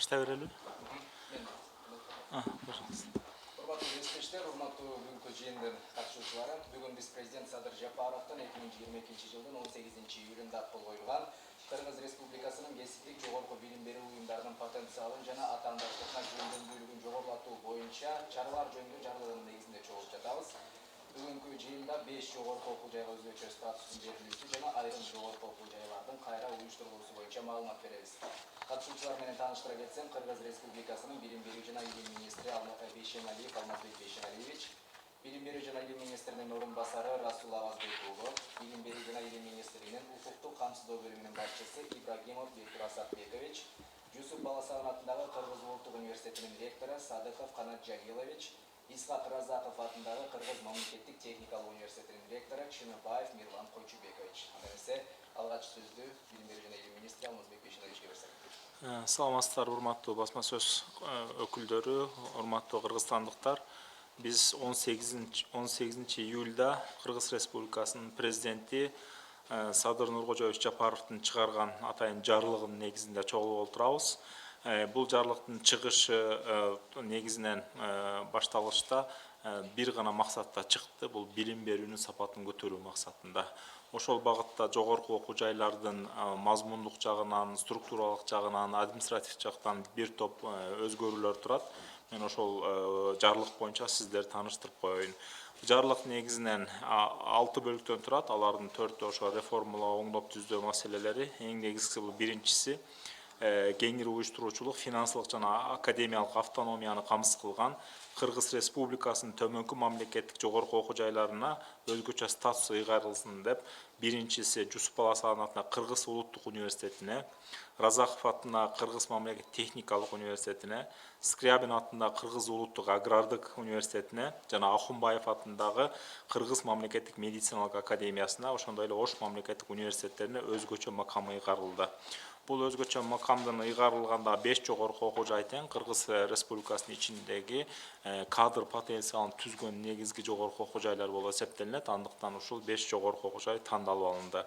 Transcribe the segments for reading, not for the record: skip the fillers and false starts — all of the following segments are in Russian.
баштай берели. Урматтуу кесиптештер, урматтуу бүгүнкү жыйындын катышуучулары, бүгүн биз президент Садыр Жапаровдун 2022-жылдын 18-июлунда кол коюлган Кыргыз Республикасынын кесиптик жогорку билим берүү уюмдарынын потенциалын жана атаандаштыкка жөндөмдүүлүгүн жогорулатуу боюнча чаралар жөнүндө жарлыгынын негизинде чогулуп жатабыз. Бүгүнкү жыйында 5 жогорку окуу жайга өзгөчө статустун берилүүсү жана айрым жогорку окуу жайлардын кайра уюштурулуусу боюнча маалымат беребиз. Катышуучулар менен тааныштыра кетсем, Кыргыз Республикасынын билим берүү жана илим министри Бейшеналиев Алмазбек Бейшеналиевич, билим берүү жана илим министринин орун басары Расул Авазбек уулу, билим берүү жана илим министринин укуктук камсыздоо бөлүмүнүн башчысы Ибрагимов Бектур Асатбекович, Жусуп Баласагын атындагы Кыргыз Улуттук университетинин ректору Садыков Канат Жагилович, Исхак Разаков атындагы Кыргыз мамлекеттик техникалык университетинин ректору Чыныбаев Мирлан Койчубекович. Анда эмесе алгач сөздү билим берүү жана илим министри Алмазбек Бейшеналиевичке берсек. Саламатсыздар, урматтуу басма сөз өкүлдөрү, урматтуу кыргызстандыктар. Биз 18 июлда Кыргыз Республикасынын президенти Садыр Нуркожоевич Жапаровдун чыгарган атайын жарлыгынын негизинде чогулуп отурабыз. Бул жарлыктын чыгышы негизинен башталышта бир гана максатта чыкты. Бул билим берүүнүн сапатын көтөрүү максатында. Ошол багытта жогорку окуу жайлардын мазмундук жагынан, структуралык жагынан, административдик жактан бир топ өзгөрүүлөр турат. Мен ошол жарлык боюнча сиздерди тааныштырып коеюн. Жарлык негизинен 6 бөлүктөн турат. Алардын 4-өө ошо реформалоо, оңдоп түздөө маселелери. Эң негизгиси бул биринчиси кеңири уюштуруучулук, финансылык жана академиялык автономияны камсыз кылган Кыргыз Республикасынын төмөнкү мамлекеттик жогорку окуу жайларына өзгөчө статус ыйгарылсын деп, биринчиси Жусуп Баласагын атындагы Кыргыз Улуттук университетине, Разаков атындагы Кыргыз мамлекеттик техникалык университетине, Скрябин атындагы Кыргыз Улуттук агрардык университетине жана Ахунбаев атындагы Кыргыз мамлекеттик медициналык академиясына, ошондой эле Ош мамлекеттик университеттерине өзгөчө макам ыйгарылды. Бул өзгөчө макамдын ыйгарылганда 5 жогорку окуу жай тең Кыргыз Республикасынын ичиндеги кадр потенциалын түзгөн негизги жогорку окуу жайлар болуп эсептелинет. Андыктан ушул 5 жогорку окуу жай тандалып алынды.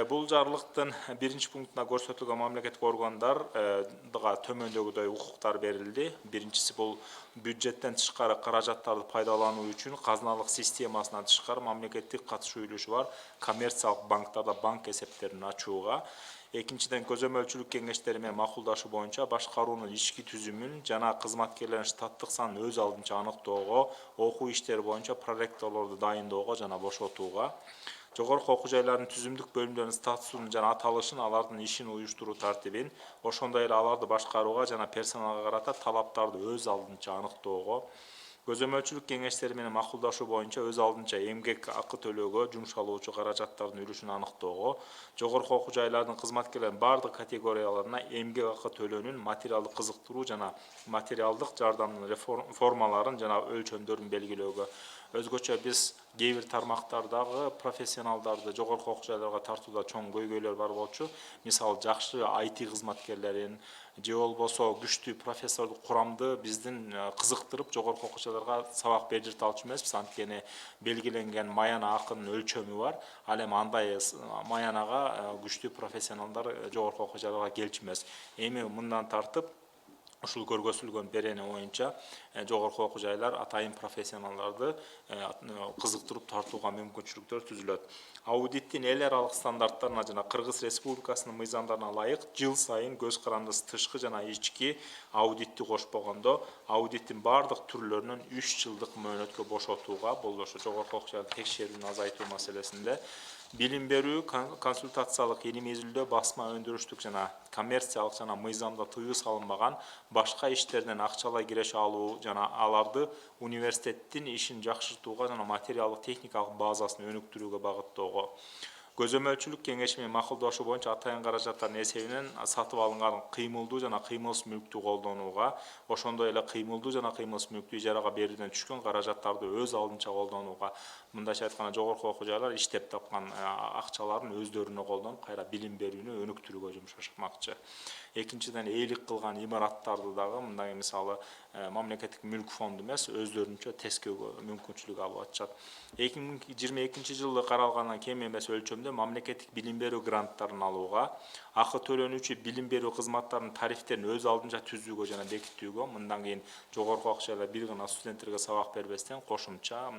Бул жарлыктын биринчи пунктуна көрсөтүлгөн мамлекеттик органдарга төмөндөгүдөй укуктар берилди. Биринчиси бул бюджеттен тышкары каражаттарды пайдалануу үчүн казыналык системасынан тышкары мамлекеттик катышуу үлүшү бар коммерциялык банктарда банк эсептерин ачууга. Экинчиден, көзөмөлчүлүк кеңештери менен макулдашуу боюнча башкаруунун ички түзүмүн жана кызматкерлердин штаттык санын өз алдынча аныктоого, окуу иштери боюнча проректорлорду дайындоого жана бошотууга. Жогорку окуу жайлардын түзүмдүк бөлүмдөрүнүн статусун жана аталышын, алардын ишин уюштуруу тартибин, ошондой эле аларды башкарууга жана персоналга карата талаптарды өз алдынча аныктоого, көзөмөлчүлүк кеңештери менен макулдашуу боюнча өз алдынча эмгек акы төлөөгө жумшалуучу каражаттардын үлүшүн аныктоого, жогорку окуу жайлардын кызматкерлеринин бардык категорияларына эмгек акы төлөөнүн материалдык кызыктыруу жана материалдык жардамдын формаларын жана өлчөмдөрүн белгилөөгө. Өзгөчө биз кээ бир тармактардагы профессионалдарды жогорку окуу жайларга тартууда чоң көйгөйлөр бар болчу. Мисалы, жакшы IT кызматкерлерин же болбосо күчтүү профессордук курамды биздин кызыктырып жогорку окуу жайларга сабак бердирте алчу эмеспиз. Анткени белгиленген маяна акынын өлчөмү бар. Ал эми андай маянага күчтүү профессионалдар жогорку окуу жайларга келчү эмес. Эми мындан тартып ушул көргөзүлгөн берене боюнча жогорку окуу жайлар атайын профессионалдарды кызыктырып тартууга мүмкүнчүлүктөр түзүлөт. Аудиттин эл аралык стандарттарына жана Кыргыз Республикасынын мыйзамдарына ылайык жыл сайын көз карандысыз тышкы жана ички аудитти кошпогондо аудиттин бардык түрлөрүнөн 3 жылдык мөөнөткө бошотууга, бул ошо жогорку окуу жайларды текшерүүнү азайтуу маселесинде, билим берүү, консультациялык илим изилдөө, басма өндүрүштүк жана коммерциялык жана мыйзамда тыюу салынбаган башка иштерден акчалай киреше алуу жана аларды университеттин ишин жакшыртууга жана материалдык техникалык базасын өнүктүрүүгө багыттоого, көзөмөлчүлүк кеңеши менен макулдашуу боюнча атайын каражаттардын эсебинен сатып алынган кыймылдуу жана кыймылсыз мүлктү колдонууга, ошондой эле кыймылдуу жана кыймылсыз мүлктү ижарага берүүдөн түшкөн каражаттарды өз алдынча колдонууга, мындайча айтканда жогорку окуу жайлар иштеп тапкан акчаларын өздөрүнө колдонуп, кайра билим берүүнү өнүктүрүүгө жумшашмакчы. экинчиден ээлик кылган имараттарды дагы мындай мисалы мамлекеттик мүлк фонду эмес өздөрүнчө тескөөгө мүмкүнчүлүк алып атышат. 2022 жылы каралгандан кем эмес өлчөмдө мамлекеттик билим берүү гранттарын алууга, акы төлөнүүчү билим берүү кызматтарынын тарифтерин өз алдынча түзүүгө жана бекитүүгө, мындан кийин жогорку окуя жайларда бир гана студенттерге сабак бербестен кошумча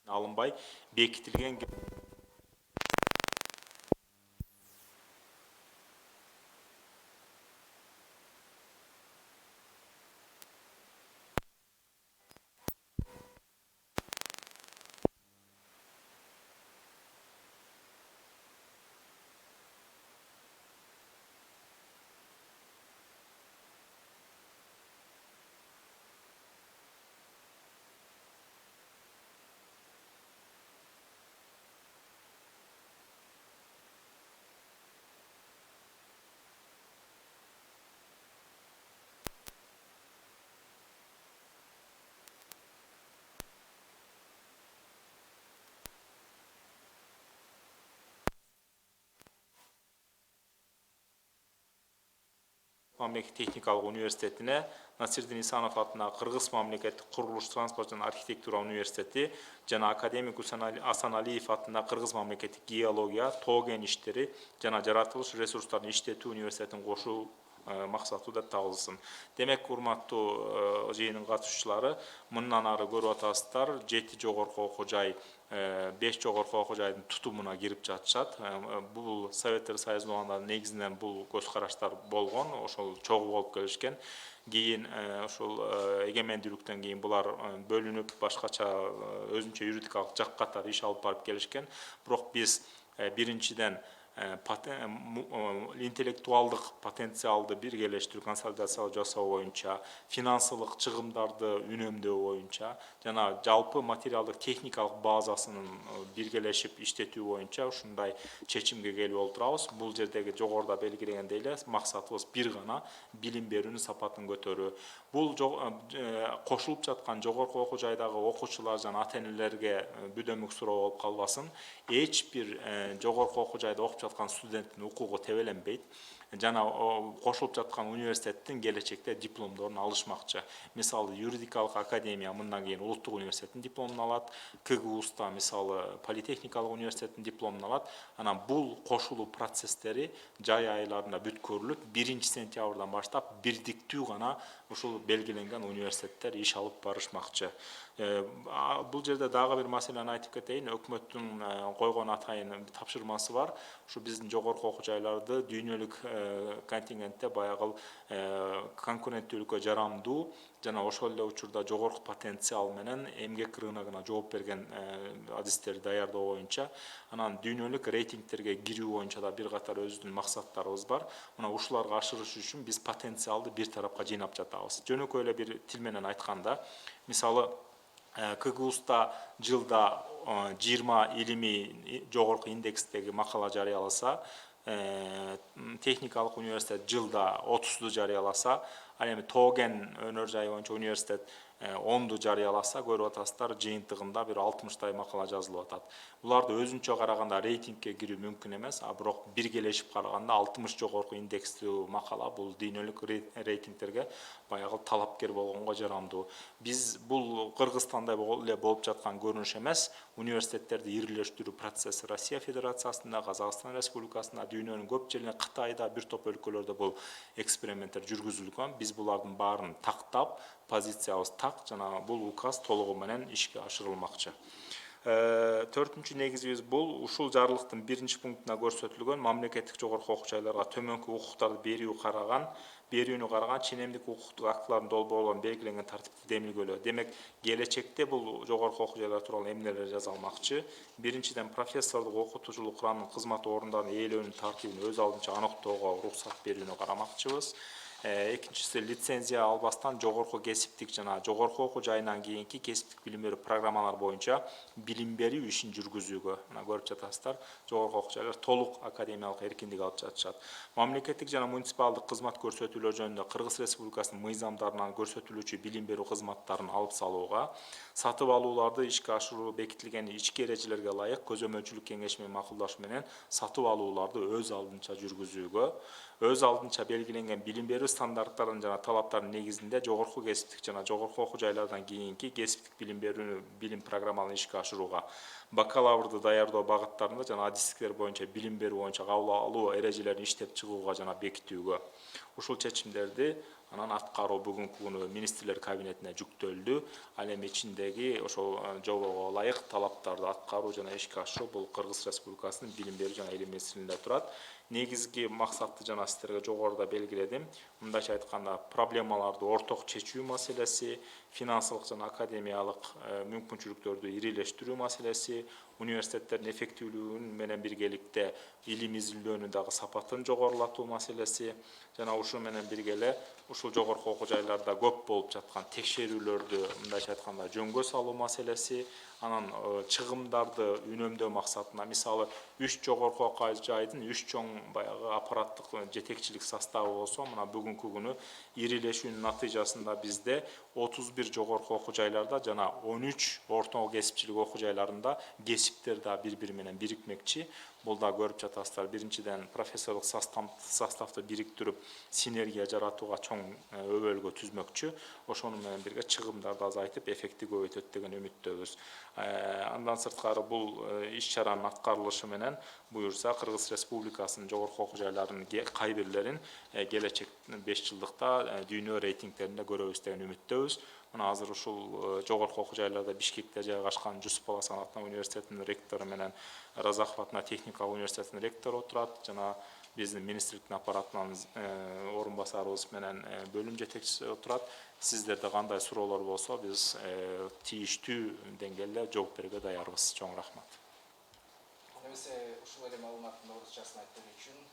алынбай бекитилген. Мамлекеттик техникалык университетине, Насирдин Исанов атындагы Кыргыз мамлекеттик курулуш, транспорт жана архитектура университети жана академик Асаналиев атындагы Кыргыз мамлекеттик геология, тоо кен иштери жана жаратылыш ресурстарын иштетүү университетин кошуу максатуу деп табылсын. Демек, урматтуу жыйындын катышуучулары, мындан ары көрүп атасыздар, 7 жогорку окуу жай 5 жогорку окуу жайдын тутумуна кирип жатышат. Бул Советтер Союзу убагында негизинен бул көз караштар болгон, ошол чогуу болуп келишкен. Кийин ушул эгемендүүлүктөн кийин булар бөлүнүп, башкача өзүнчө юридикалык жак катары иш алып барып келишкен. Бирок биз биринчиден интеллектуалдык потенциалды биргелештирүү, консолидациялоо жасоо боюнча, финансылык чыгымдарды үнөмдөө боюнча жана жалпы материалдык техникалык базасынын биргелешип иштетүү боюнча ушундай чечимге келип олтурабыз. Бул жердеги жогоруда белгилегендей эле максатыбыз бир гана билим берүүнүн сапатын көтөрүү. Бул кошулуп жаткан жогорку окуу жайдагы окуучулар жана ата энелерге бүдөмүк суроо болуп калбасын. Эч бир жогорку окуу жайда окуп жаткан студенттин укугу тебеленбейт жана кошулуп жаткан университеттин келечекте дипломдорун алышмакчы. Мисалы, юридикалык академия мындан кийин улуттук университеттин дипломун алат, КГУста мисалы политехникалык университеттин дипломун алат. Анан бул кошулуу процесстери жай айларында бүткөрүлүп, 1-сентябрдан баштап бирдиктүү гана ушул белгиленген университеттер иш алып барышмакчы. Бул жерде дагы бир маселени айтып кетейин. Өкмөттүн койгон атайын тапшырмасы бар. Ушу биздин жогорку окуу жайларды дүйнөлүк контингентте баягы конкуренттүүлүккө жарамдуу жана ошол эле учурда жогорку потенциал менен эмгек рыногуна жооп берген адистерди даярдоо боюнча, анан дүйнөлүк рейтингтерге кирүү боюнча да бир катар өзүбүздүн максаттарыбыз бар. Мына ушуларга ашырыш үчүн биз потенциалды бир тарапка жыйнап жатабыз. Жөнөкөй эле бир тил менен айтканда, мисалы КГУста жылда 20 илимий жогорку индекстеги макала жарыяласа, техникалык университет жылда 30ду жарыяласа, ал эми тоо кен өнөр жайы боюнча университет 10ду жарыяласа, көрүп атасыздар, жыйынтыгында бир 60тай макала жазылып атат. Буларды өзүнчө караганда рейтингке кирүү мүмкүн эмес, бирок биргелешип караганда 60 жогорку индекстүү макала бул дүйнөлүк рейтингтерге баягы талапкер болгонго жарамдуу. Биз бул Кыргызстанда эле болуп жаткан көрүнүш эмес, университеттерди ирилештирүү процесси Россия Федерациясында, Казакстан Республикасында, дүйнөнүн көп жеринде, Кытайда, бир топ өлкөлөрдө бул эксперименттер жүргүзүлгөн. Биз булардын баарын тактап, позициябыз так жана бул указ толугу менен ишке ашырылмакчы. Төртүнчү негизибиз бул ушул жарлыктын 1-пунктуна көрсөтүлгөн мамлекеттик жогорку окуу жайларга төмөнкү укуктарды берүүнү караган ченемдик укуктук актылардын долбоорлорун белгиленген тартипте демилгелөө. Демек, келечекте бул жогорку окуу жайлар тууралуу эмнелер жаза алмакчы? Биринчиден, профессордук окутуучулук курамынын кызмат ордундарын ээлөөнүн тартибин өз алдынча аныктоого уруксат берүүнү карамакчыбыз. Экинчиси, лицензия албастан жогорку кесиптик жана жогорку окуу жайынан кийинки кесиптик билим берүү программалар боюнча билим берүү ишин жүргүзүүгө, мына көрүп жатасыздар, жогорку окуу жайлар толук академиялык эркиндик алып жатышат. Мамлекеттик жана муниципалдык кызмат көрсөтүүлөр жөнүндө Кыргыз Республикасынын мыйзамдарынан көрсөтүлүүчү билим берүү кызматтарын алып салууга, сатып алууларды ишке ашыруу бекитилген ички эрежелерге ылайык көзөмөлчүлүк кеңеши менен макулдашуу менен сатып алууларды өз алдынча жүргүзүүгө, өз алдынча белгиленген билим берүү стандарттарын жана талаптарынын негизинде жогорку кесиптик жана жогорку окуу жайлардан кийинки кесиптик билим программаларын ишке ашырууга, бакалаврды даярдоо багыттарында жана адистиктер боюнча билим берүү боюнча кабыл алуу эрежелерин иштеп чыгууга жана бекитүүгө. Ушул чечимдерди анан аткаруу бүгүнкү күнү министрлер кабинетине жүктөлдү. Ал эми ичиндеги ошол жобого ылайык талаптарды аткаруу жана ишке ашыруу бул Кыргыз Республикасынын билим берүү жана илим министрлигинде турат. Негизги максатты жана сиздерге жогоруда белгиледим. Мындайча айтканда, проблемаларды орток чечүү маселеси, финансылык жана академиялык мүмкүнчүлүктөрдү ирилештирүү маселеси, университеттердин эффективдүүлүгү менен биргеликте илим изилдөөнүн дагы сапатын жогорулатуу маселеси жана ушу менен бирге эле ушул жогорку окуу жайларда көп болуп жаткан текшерүүлөрдү мындайча айтканда жөнгө салуу маселеси, анан чыгымдарды үнөмдөө максатында, мисалы 3 жогорку окуу жайдын 3 чоң баягы аппараттык жетекчилик составы болсо, мына бүгүнкү күнү ирилешүүнүн натыйжасында бизде 31 жогорку окуу жайларда жана 13 орто кесипчилик окуу жайларында кесиптер да бири менен бирикмекчи. Бул да көрүп жатасыздар. Биринчиден, профессорлук составды бириктирип, синергия жаратууга чоң өбөлгө түзмөкчү. Ошону менен бирге чыгымдарды азайтып, эффекти көбөйтөт деген үмүттөбүз. Андан сырткары бул иш-чаранын аткарылышы менен буюрса Кыргыз Республикасынын жогорку окуу жайларынын кай бирлерин келечек 5 жылдыкта дүйнө рейтингтеринде көрөбүз деген үмүттөбүз. Мына азыр ушул жогорку окуу жайларда Бишкекте жайгашкан Жусуп Баласан атынан университетинин ректору менен Разаков атынан техникалык университетинин ректору отурат, жана биздин министрликтин аппаратынан орун басарыбыз менен бөлүм жетекчиси отурат. Сиздерде кандай суроолор болсо, биз тийиштүү деңгээлде жооп берүүгө даярбыз. Чоң рахмат. Немесе ушул эле маалыматтын орусчасын айтып үчүн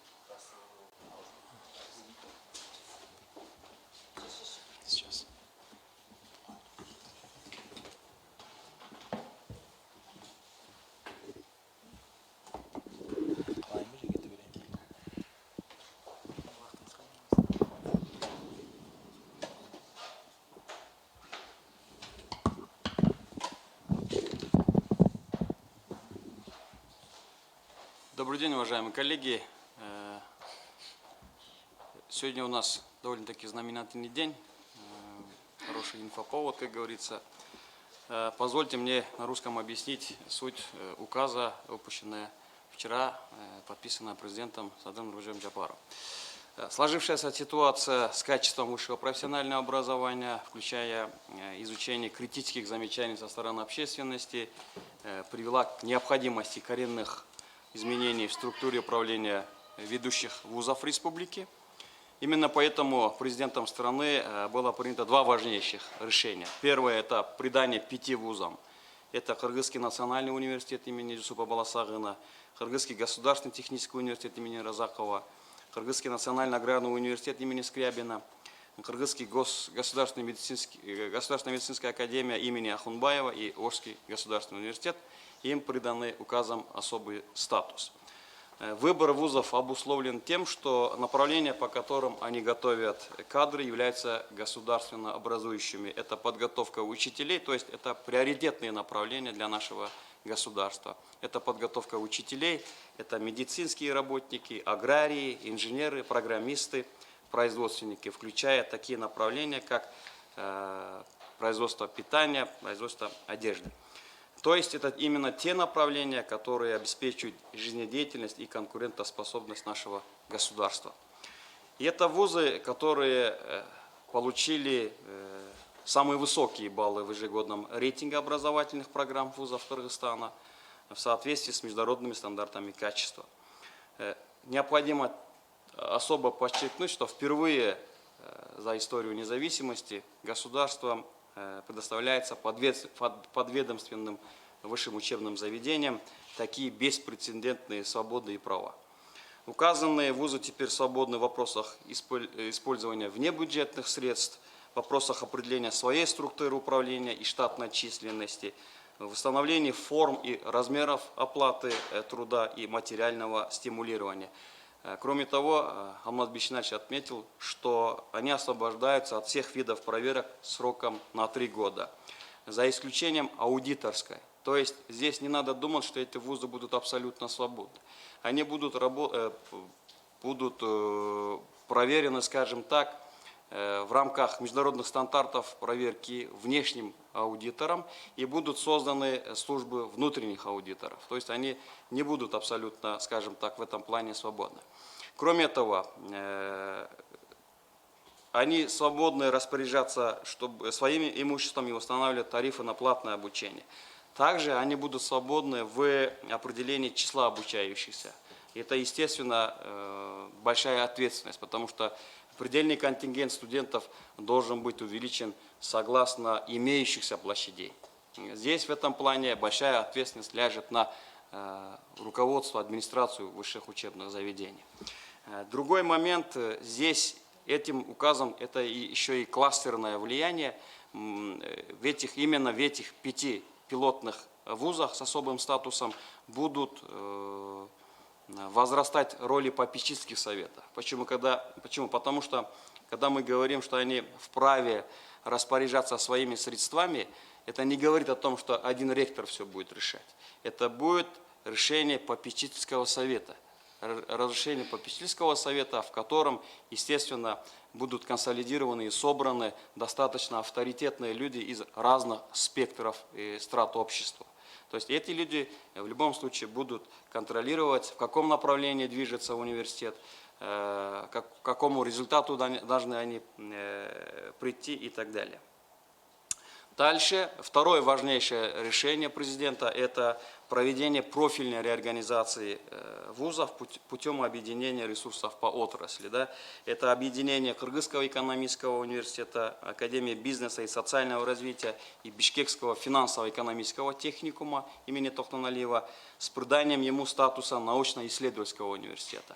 Добрый день, уважаемые коллеги. Сегодня у нас довольно-таки знаменательный день, хороший инфоповод, как говорится. Позвольте мне на русском объяснить суть указа, выпущенная вчера, подписанная президентом Садыром Нуржиевичем Джапаровым. Сложившаяся ситуация с качеством высшего профессионального образования, включая изучение критических замечаний со стороны общественности, привела к необходимости коренных изменений в структуре управления ведущих вузов республики. Именно поэтому президентом страны было принято два важнейших решения. Первое – это придание 5 вузам. Это Кыргызский национальный университет имени Жусупа Баласагына, Кыргызский государственный технический университет имени Разакова, Кыргызский национальный аграрный университет имени Скрябина, Кыргызский государственная медицинская академия имени Ахунбаева и Ошский государственный университет. Им приданный указом особый статус. Выбор вузов обусловлен тем, что направления, по которым они готовят кадры, являются государственно образующими. Это подготовка учителей, то есть это приоритетные направления для нашего государства. Это подготовка учителей, это медицинские работники, аграрии, инженеры, программисты, производственники, включая такие направления, как производство питания, производство одежды. То есть это именно те направления, которые обеспечивают жизнедеятельность и конкурентоспособность нашего государства. И это вузы, которые получили самые высокие баллы в ежегодном рейтинге образовательных программ вузов Кыргызстана в соответствии с международными стандартами качества. Необходимо особо подчеркнуть, что впервые за историю независимости государством предоставляется подведомственным высшим учебным заведениям такие беспрецедентные свободы и права. Указанные вузы теперь свободны в вопросах использования внебюджетных средств, в вопросах определения своей структуры управления и штатной численности, в восстановлении форм и размеров оплаты труда и материального стимулирования. Кроме того, Алмаз Бишинач отметил, что они освобождаются от всех видов проверок сроком на 3 года, за исключением аудиторской. То есть здесь не надо думать, что эти вузы будут абсолютно свободны. Они будут проверены, скажем так, в рамках международных стандартов проверки внешним аудитором и будут созданы службы внутренних аудиторов. То есть они не будут абсолютно, скажем так, в этом плане свободны. Кроме этого, они свободны распоряжаться своим имуществом и устанавливать тарифы на платное обучение. Также они будут свободны в определении числа обучающихся. Это, естественно, большая ответственность, потому что предельный контингент студентов должен быть увеличен согласно имеющихся площадей. Здесь в этом плане большая ответственность ляжет на руководство, администрацию высших учебных заведений. Другой момент, здесь этим указом это еще и кластерное влияние. Именно в этих 5 пилотных вузах с особым статусом будут возрастать роли попечительских советов. Почему? Потому что, когда мы говорим, что они вправе распоряжаться своими средствами, это не говорит о том, что один ректор все будет решать. Это будет решение попечительского совета. Разрешение попечительского совета, в котором, естественно, будут консолидированы и собраны достаточно авторитетные люди из разных спектров и страт общества. То есть эти люди в любом случае будут контролировать, в каком направлении движется университет, к какому результату должны они прийти и так далее. Дальше, второе важнейшее решение президента – это проведение профильной реорганизации вузов путем объединения ресурсов по отрасли. Да? Это объединение Кыргызского экономического университета, Академии бизнеса и социального развития и Бишкекского финансово-экономического техникума имени Тохтоналиева с приданием ему статуса научно-исследовательского университета.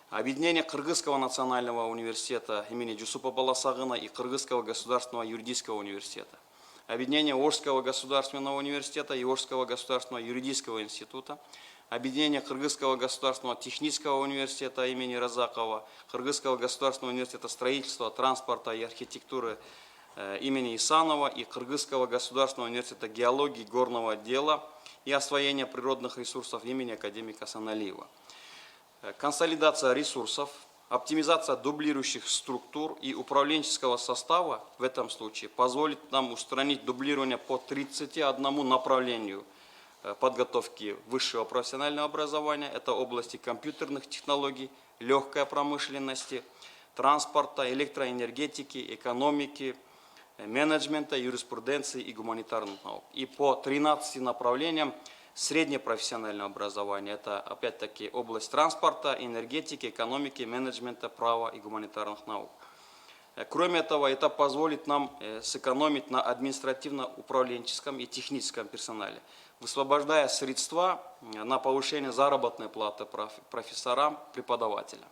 Объединение Кыргызского национального университета имени Джусупа Баласагына и Кыргызского государственного юридического университета. Объединение Орского государственного университета и Орского государственного юридического института, объединение Кыргызского государственного технического университета имени Разакова, Кыргызского государственного университета строительства, транспорта и архитектуры имени Исанова и Кыргызского государственного университета геологии, горного дела и освоения природных ресурсов имени академика Саналиева. Консолидация ресурсов, оптимизация дублирующих структур и управленческого состава в этом случае позволит нам устранить дублирование по 31 направлению подготовки высшего профессионального образования. Это области компьютерных технологий, легкой промышленности, транспорта, электроэнергетики, экономики, менеджмента, юриспруденции и гуманитарных наук. И по 13 направлениям среднепрофессионального образования. Это, опять-таки, область транспорта, энергетики, экономики, менеджмента, права и гуманитарных наук. Кроме этого, это позволит нам сэкономить на административно-управленческом и техническом персонале, высвобождая средства на повышение заработной платы профессорам, преподавателям.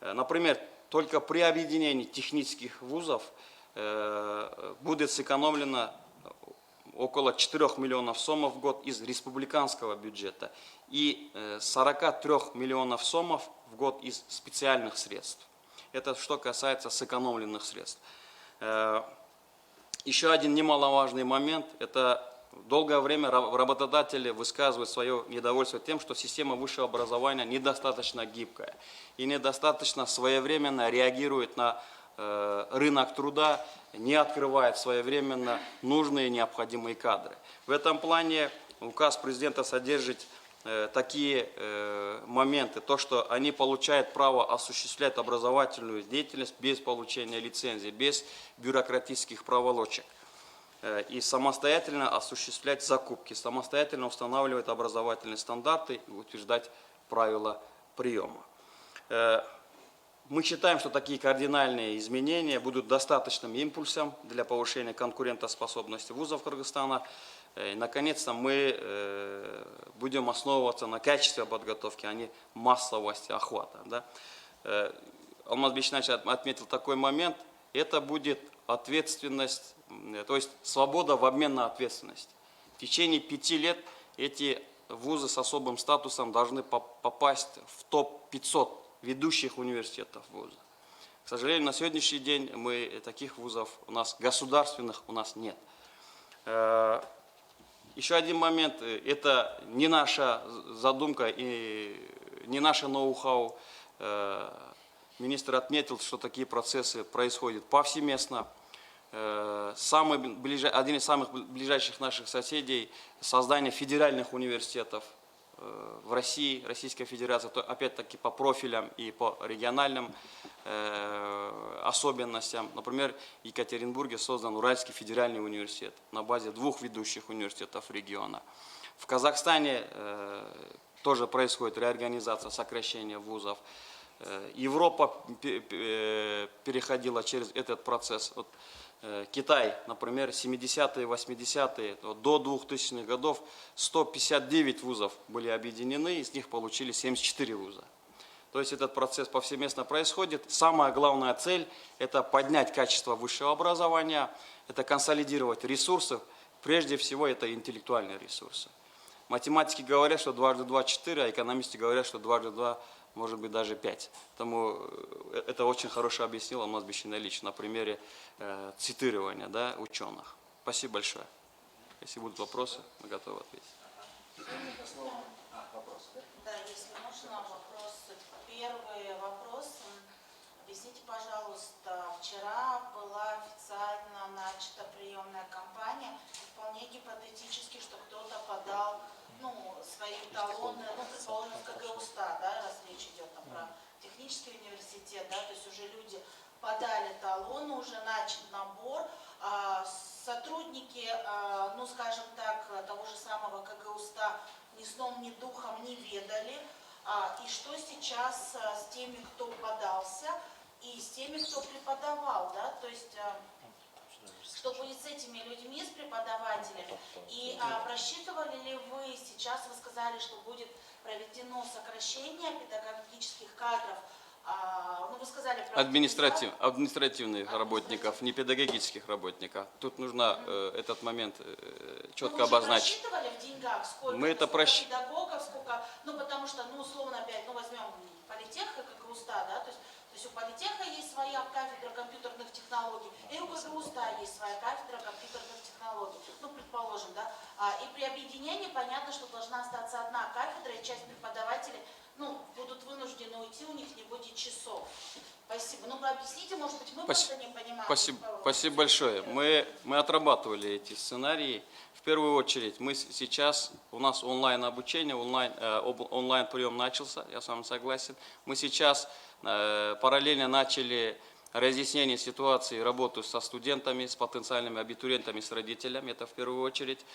Например, только при объединении технических вузов будет сэкономлено около 4 миллионов сомов в год из республиканского бюджета и 43 миллионов сомов в год из специальных средств. Это что касается сэкономленных средств. Еще один немаловажный момент – это долгое время работодатели высказывают свое недовольство тем, что система высшего образования недостаточно гибкая и недостаточно своевременно реагирует на рынок труда, не открывает своевременно нужные необходимые кадры. В этом плане указ президента содержит такие моменты, то, что они получают право осуществлять образовательную деятельность без получения лицензии, без бюрократических проволочек, и самостоятельно осуществлять закупки, самостоятельно устанавливать образовательные стандарты и утверждать правила приема. Мы считаем, что такие кардинальные изменения будут достаточным импульсом для повышения конкурентоспособности вузов Кыргызстана. И, наконец-то, мы будем основываться на качестве подготовки, а не массовости охвата. Да? Алмаз Бейшинович отметил такой момент, это будет ответственность, то есть свобода в обмен на ответственность. В течение 5 лет эти вузы с особым статусом должны попасть в топ-500 ведущих университетов вуза. К сожалению, на сегодняшний день таких вузов у нас, государственных, у нас нет. Еще один момент, это не наша задумка и не наше ноу-хау. Министр отметил, что такие процессы происходят повсеместно. Один из самых ближайших наших соседей – создание федеральных университетов в России, Российская Федерация, опять-таки по профилям и по региональным особенностям. Например, в Екатеринбурге создан Уральский федеральный университет на базе 2 ведущих университетов региона. В Казахстане тоже происходит реорганизация, сокращение вузов. Европа переходила через этот процесс. Вот Китай, например, 70-е, 80-е, до 2000-х годов 159 вузов были объединены, из них получили 74 вуза. То есть этот процесс повсеместно происходит. Самая главная цель – это поднять качество высшего образования, это консолидировать ресурсы, прежде всего это интеллектуальные ресурсы. Математики говорят, что 2 × 2 – 4, а экономисты говорят, что 2 × 2 может быть даже 5. Поэтому это очень хорошо объяснил Алмаз Бейшинович на примере цитирования, да, ученых. Спасибо большое. Если будут вопросы, мы готовы ответить. Да, если можно, вопрос. Первый вопрос. Объясните, пожалуйста, вчера была официально начата приемная кампания. Вполне гипотетически, что кто-то подал свои талоны, предположим, в КГУ-СТА, да, раз речь идет про технический университет, да, то есть уже люди подали талоны, уже начат набор, сотрудники, скажем так, того же самого КГУ-СТА ни сном, ни духом не ведали, и что сейчас с теми, кто подался, и с теми, кто преподавал, да, то есть что будет с этими людьми, с преподавателями, и просчитывали ли вы, сейчас вы сказали, что будет проведено сокращение педагогических кадров, вы сказали про административных работников, не педагогических работников. Тут нужно этот момент четко обозначить. Вы просчитывали в деньгах, сколько, мы это педагогов, сколько, потому что, условно опять, возьмем политех и КГУ-СТА, да, то есть у политеха есть своя кафедра компьютерных технологий, и у КГУ-СТА есть своя кафедра компьютерных технологий, предположим, да, и при объединении понятно, что должна остаться одна кафедра, и часть преподавателей, будут вынуждены уйти, у них не будет часов. Спасибо. Вы объясните, может быть, мы просто не понимаем. Спасибо большое. Мы отрабатывали эти сценарии. В первую очередь, у нас онлайн обучение, онлайн прием начался, я с вами согласен. Мы сейчас параллельно начали разъяснение ситуации, работу со студентами, с потенциальными абитуриентами, с родителями, это в первую очередь.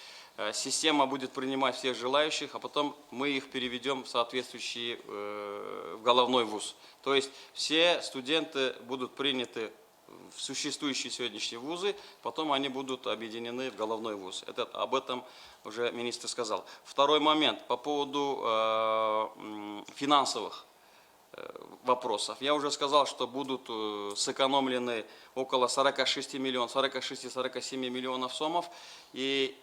Система будет принимать всех желающих, а потом мы их переведем в соответствующий в головной вуз. То есть все студенты будут приняты в существующие сегодняшние вузы, потом они будут объединены в головной вуз. Об этом уже министр сказал. Второй момент по поводу финансовых вопросов. Я уже сказал, что будут сэкономлены около 46-47 миллионов сомов. И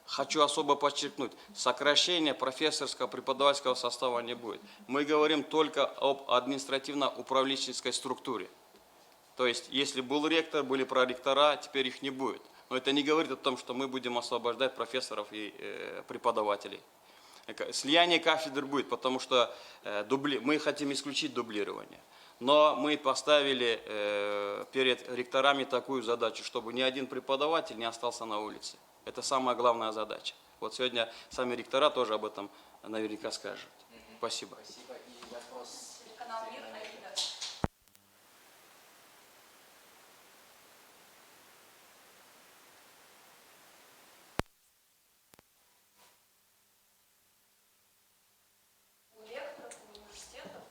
хочу особо подчеркнуть, сокращения профессорского преподавательского состава не будет. Мы говорим только об административно-управленческой структуре. То есть, если был ректор, были проректора, теперь их не будет. Но это не говорит о том, что мы будем освобождать профессоров и преподавателей. Слияние кафедр будет, потому что мы хотим исключить дублирование. Но мы поставили перед ректорами такую задачу, чтобы ни один преподаватель не остался на улице. Это самая главная задача. Вот сегодня сами ректора тоже об этом наверняка скажет. Спасибо. Спасибо. И вопрос... Телеканал «Мир», Аида. У лекторов, у университетов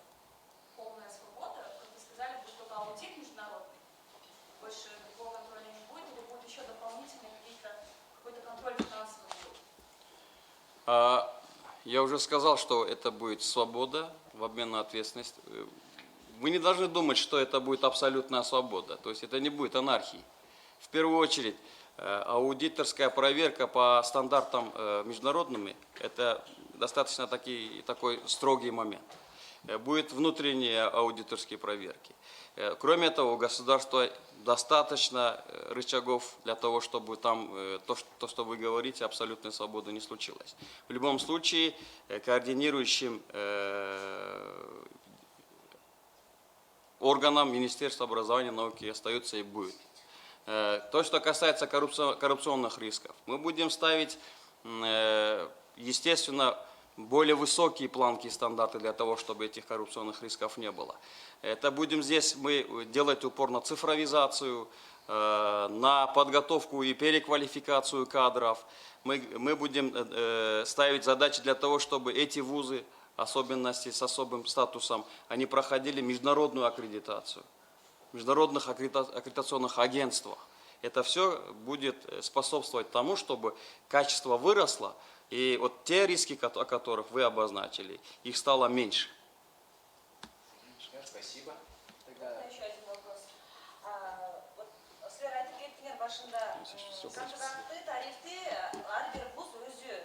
полная свобода, как вы сказали, будет только аудит международный. Больше другого контроля не будет, или будет еще дополнительный какой-то контроль финансовый будет? Я уже сказал, что это будет свобода в обмен на ответственность. Вы не должны думать, что это будет абсолютная свобода. То есть это не будет анархии. В первую очередь, аудиторская проверка по стандартам международным, это достаточно такой строгий момент. Будет внутренние аудиторские проверки. Кроме того, у государства достаточно рычагов для того, чтобы там то, что вы говорите, абсолютной свободы не случилось. В любом случае, координирующим органом Министерства образования и науки остается и будет. То, что касается коррупционных рисков, мы будем ставить, естественно, более высокие планки и стандарты для того, чтобы этих коррупционных рисков не было. Это будем здесь мы делать упор на цифровизацию, на подготовку и переквалификацию кадров. Мы будем ставить задачи для того, чтобы эти вузы, особенности с особым статусом, они проходили международную аккредитацию, в международных аккредитационных агентствах. Это все будет способствовать тому, чтобы качество выросло, и вот те риски, о которых вы обозначили, их стало меньше. Спасибо. Тогда... Еще один вопрос. Вот сіздер айтып кеттіңдер башында контрактты, тарифті әрбір вуз өзі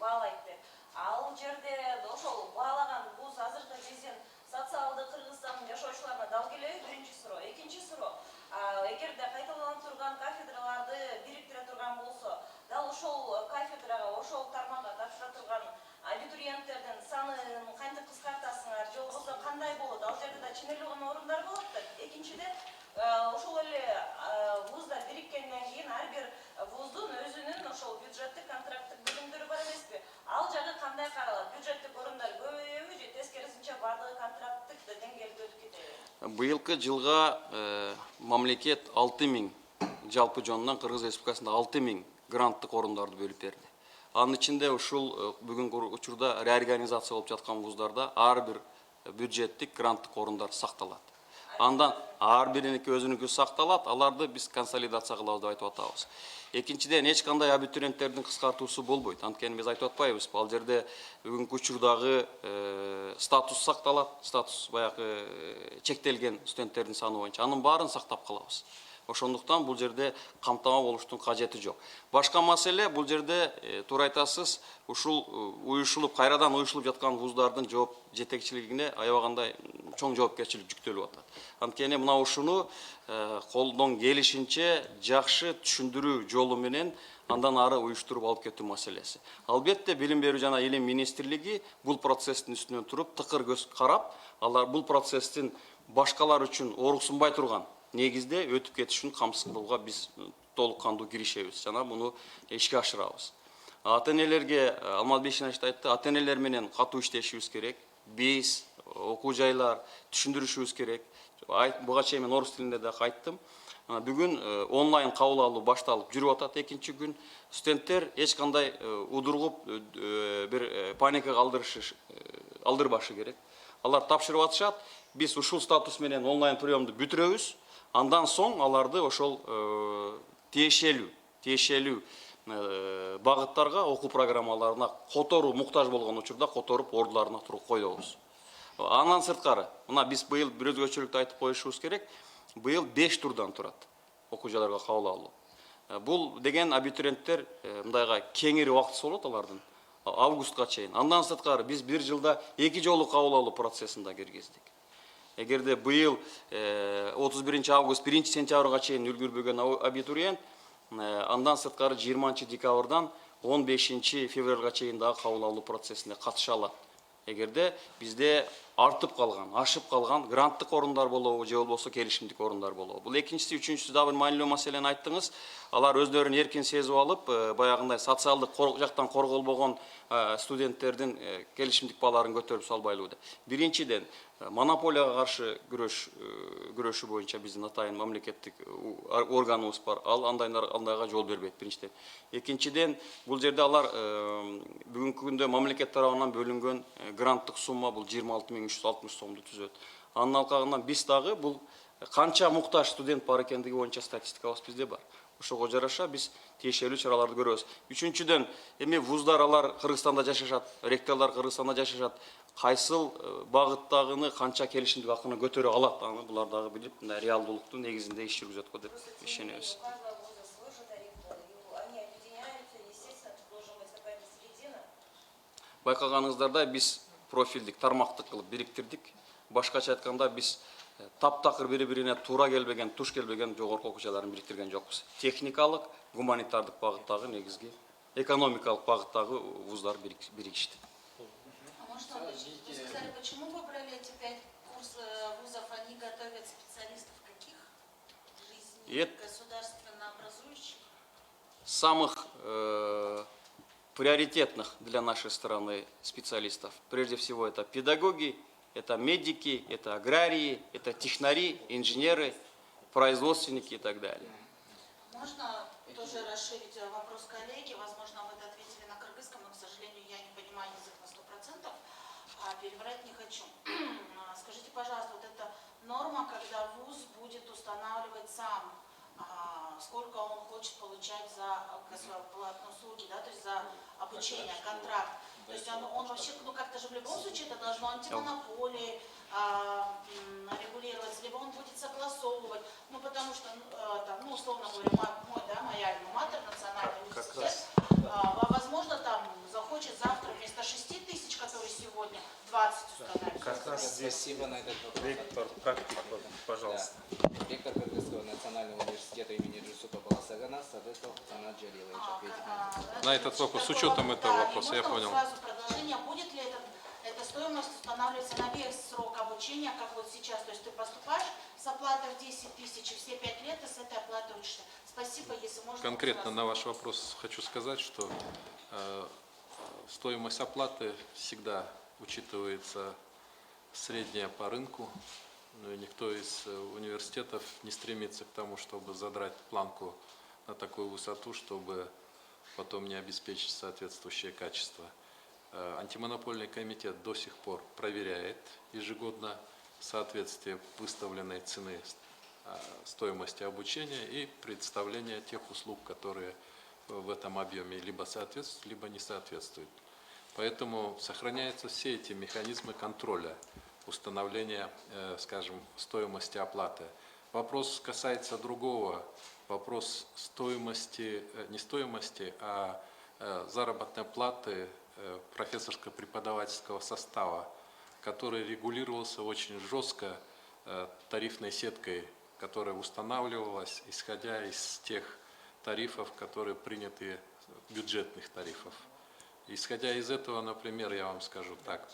бағалайды. Ал жерде ошол бағалаған вуз азыркы кезден социалды Кыргызстандын жашоочуларына дал келеби? Биринчи суроо. Экинчи суроо. Эгерде кайталанып турган кафедраларды бириктире турган болсо, дал ошол кафедрага, ошол тармакка тапшыра турган абитуриенттердин санын кантип кыскартасыңар, же болбосо кандай болот? Ал жерде да ченелүү орундар болот да. Экинчиден ошол эле вуздар бириккенден кийин ар бир вуздун өзүнүн ошол бюджеттик контракттык бөлүмдөрү бар эмеспи? Ал жагы кандай каралат? Бюджеттик орундар көбөйөбү же тескерисинче бардыгы контракттык деңгээлде өтүп кетеби? Быйылкы жылга мамлекет 6000 жалпы жонунан Кыргыз Республикасында 6000 гранттык орундарды бөлүп берди. Анын ичинде ушул бүгүнкү учурда реорганизация болуп жаткан вуздарда ар бир бюджеттик гранттык орундар сакталат. Андан ар бириники өзүнүкү сакталат, аларды биз консолидация кылабыз деп айтып атабыз. Экинчиден эч кандай абитуриенттердин кыскартуусу болбойт. Анткени биз айтып атпайбыз, ал жерде бүгүнкү учурдагы статус сакталат, статус баягы чектелген студенттердин саны боюнча. Анын баарын сактап калабыз. Ошондуктан бул жерде камтама болуштун кажети жок. Башка маселе бул жерде туура айтасыз, ушул уюшулуп, кайрадан уюшулуп жаткан вуздардын жооп жетекчилигине аябагандай чоң жоопкерчилик жүктөлүп атат. Анткени мына ушуну колдон келишинче жакшы түшүндүрүү жолу менен андан ары уюштуруп алып кетүү маселеси. Албетте билим берүү жана илим министрлиги бул процесстин үстүнөн туруп, тыкыр көз карап, алар бул процесстин башкалар үчүн оруксунбай турган негизде өтүп кетишин камсыз кылууга биз толук кандуу киришебиз жана муну ишке ашырабыз. Ата-энелерге Алмаз Бейшенович айтты, ата-энелер менен катуу иштешибиз керек. Биз окуу жайлар түшүндүрүшүбүз керек. Буга чейин мен орус тилинде да айттым. Бүгүн онлайн кабыл алуу башталып жүрүп атат экинчи күн. Студенттер эч кандай удургуп бир паникага алдырбашы керек. Алар тапшырып атышат. Биз ушул статус менен онлайн приемду бүтүрөбүз. Андан соң аларды ошол тиешелүү багыттарга, окуу программаларына которуу муктаж болгон учурда которуп ордуларына туруп коебуз. Андан сырткары, мына биз быйыл бир өзгөчөлүктү айтып коюшубуз керек. Быйыл 5 турдан турат окуу жайларга кабыл алуу. Бул деген абитуриенттер мындайга кеңири убактысы болот алардын августка чейин. Андан сырткары биз бир жылда 2 жолу кабыл алуу процессинде киргиздик. Эгерде быйыл 31 август 1 сентябрга чейин үлгүрбөгөн абитуриент, андан сырткары 20 декабрдан 15 февралга чейин дагы кабыл алуу процессине катыша алат. Эгерде бизде артып калган, ашып калган гранттык орундар болобу же болбосо келишимдик орундар болобу. Бул экинчиси, үчүнчүсү дагы бир маанилүү маселени айттыңыз. Алар өздөрүн эркин сезип алып, баягындай социалдык жактан корголбогон студенттердин келишимдик бааларын көтөрүп салбайлыбы деп. Биринчиден, монополияга каршы күрөшүү боюнча биздин атайын мамлекеттик органыбыз бар. Ал андайга жол бербейт биринчиден. Экинчиден, бул жерде алар бүгүнкү күндө мамлекет тарабынан бөлүнгөн гранттык сумма бул 26.360 сомду түзөт. Анын алкагынан биз дагы бул канча муктаж студент бар экендиги боюнча статистикабыз бизде бар. Ошого жараша биз тиешелүү чараларды көрөбүз. Үчүнчүдөн, эми вуздар алар Кыргызстанда жашашат, ректорлор Кыргызстанда жашашат. Кайсыл багыттагыны канча келишимдик акыны көтөрө алат, аны булар дагы билип, реалдуулуктун негизинде иш жүргүзөт го деп ишенебиз. У каждого вуза свой же тариф, и они объединяются, естественно, должен быть какая-то середина. Байкаганыңыздардай, биз профилдик, тармактык кылып бириктирдик. Башкача айтканда, биз таптакыр бири-бирине туура келбеген, туш келбеген жогорку окуу жайларын бириктирген жокпуз. Техникалык, гуманитардык багыттагы негизги, экономикалык багыттагы вуздар биригишти. Можно вы сказали, почему выбрали эти 5 вузов? Они готовят специалистов каких? Жизни, государственно образующих? Самых приоритетных для нашей страны специалистов. Прежде всего это педагоги, это медики, это аграрии, это технари, инженеры, производственники и так далее. Можно тоже расширить вопрос коллеги? Возможно, вы ответили на кыргызском, но, к сожалению, я не понимаю язык на 100%, а переврать не хочу. Скажите, пожалуйста, вот эта норма, когда вуз будет устанавливать сам, сколько он хочет получать за платные услуги, да, то есть за обучение, контракт. То есть он вообще, ну как-то же в любом случае это должно антимонополии регулироваться, либо он будет согласовывать, ну потому что, там, ну условно говоря, моя альма-матер, национальный университет, возможно, там захочет завтра вместо 6 тысяч, которые сегодня, 20 установить. Как раз Спасибо на этот вопрос. Ректор, практик, пожалуйста. Да. Ректор Кыргызского национального университета имени Джусупа Баласагана Садыков Санат Джалилович ответит. На этот вопрос, с учетом этого вопроса, я понял. Сразу продолжение, будет ли эта стоимость устанавливаться на весь срок обучения, как вот сейчас, то есть ты поступаешь с оплатой в 10 тысяч, и все 5 лет ты с этой оплатой учишься. Спасибо, если можно. Конкретно на ваш вопрос хочу сказать, что стоимость оплаты всегда учитывается средняя по рынку. Ну, и никто из университетов не стремится к тому, чтобы задрать планку на такую высоту, чтобы потом не обеспечить соответствующее качество. Антимонопольный комитет до сих пор проверяет ежегодно соответствие выставленной цены стоимости обучения и представления тех услуг, которые в этом объеме либо соответствуют, либо не соответствуют. Поэтому сохраняются все эти механизмы контроля, установления, скажем, стоимости оплаты. Вопрос касается другого. Вопрос стоимости, не стоимости, а заработной платы профессорско-преподавательского состава, который регулировался очень жестко тарифной сеткой, которая устанавливалась, исходя из тех тарифов, которые приняты, бюджетных тарифов. Исходя из этого, например, я вам скажу так,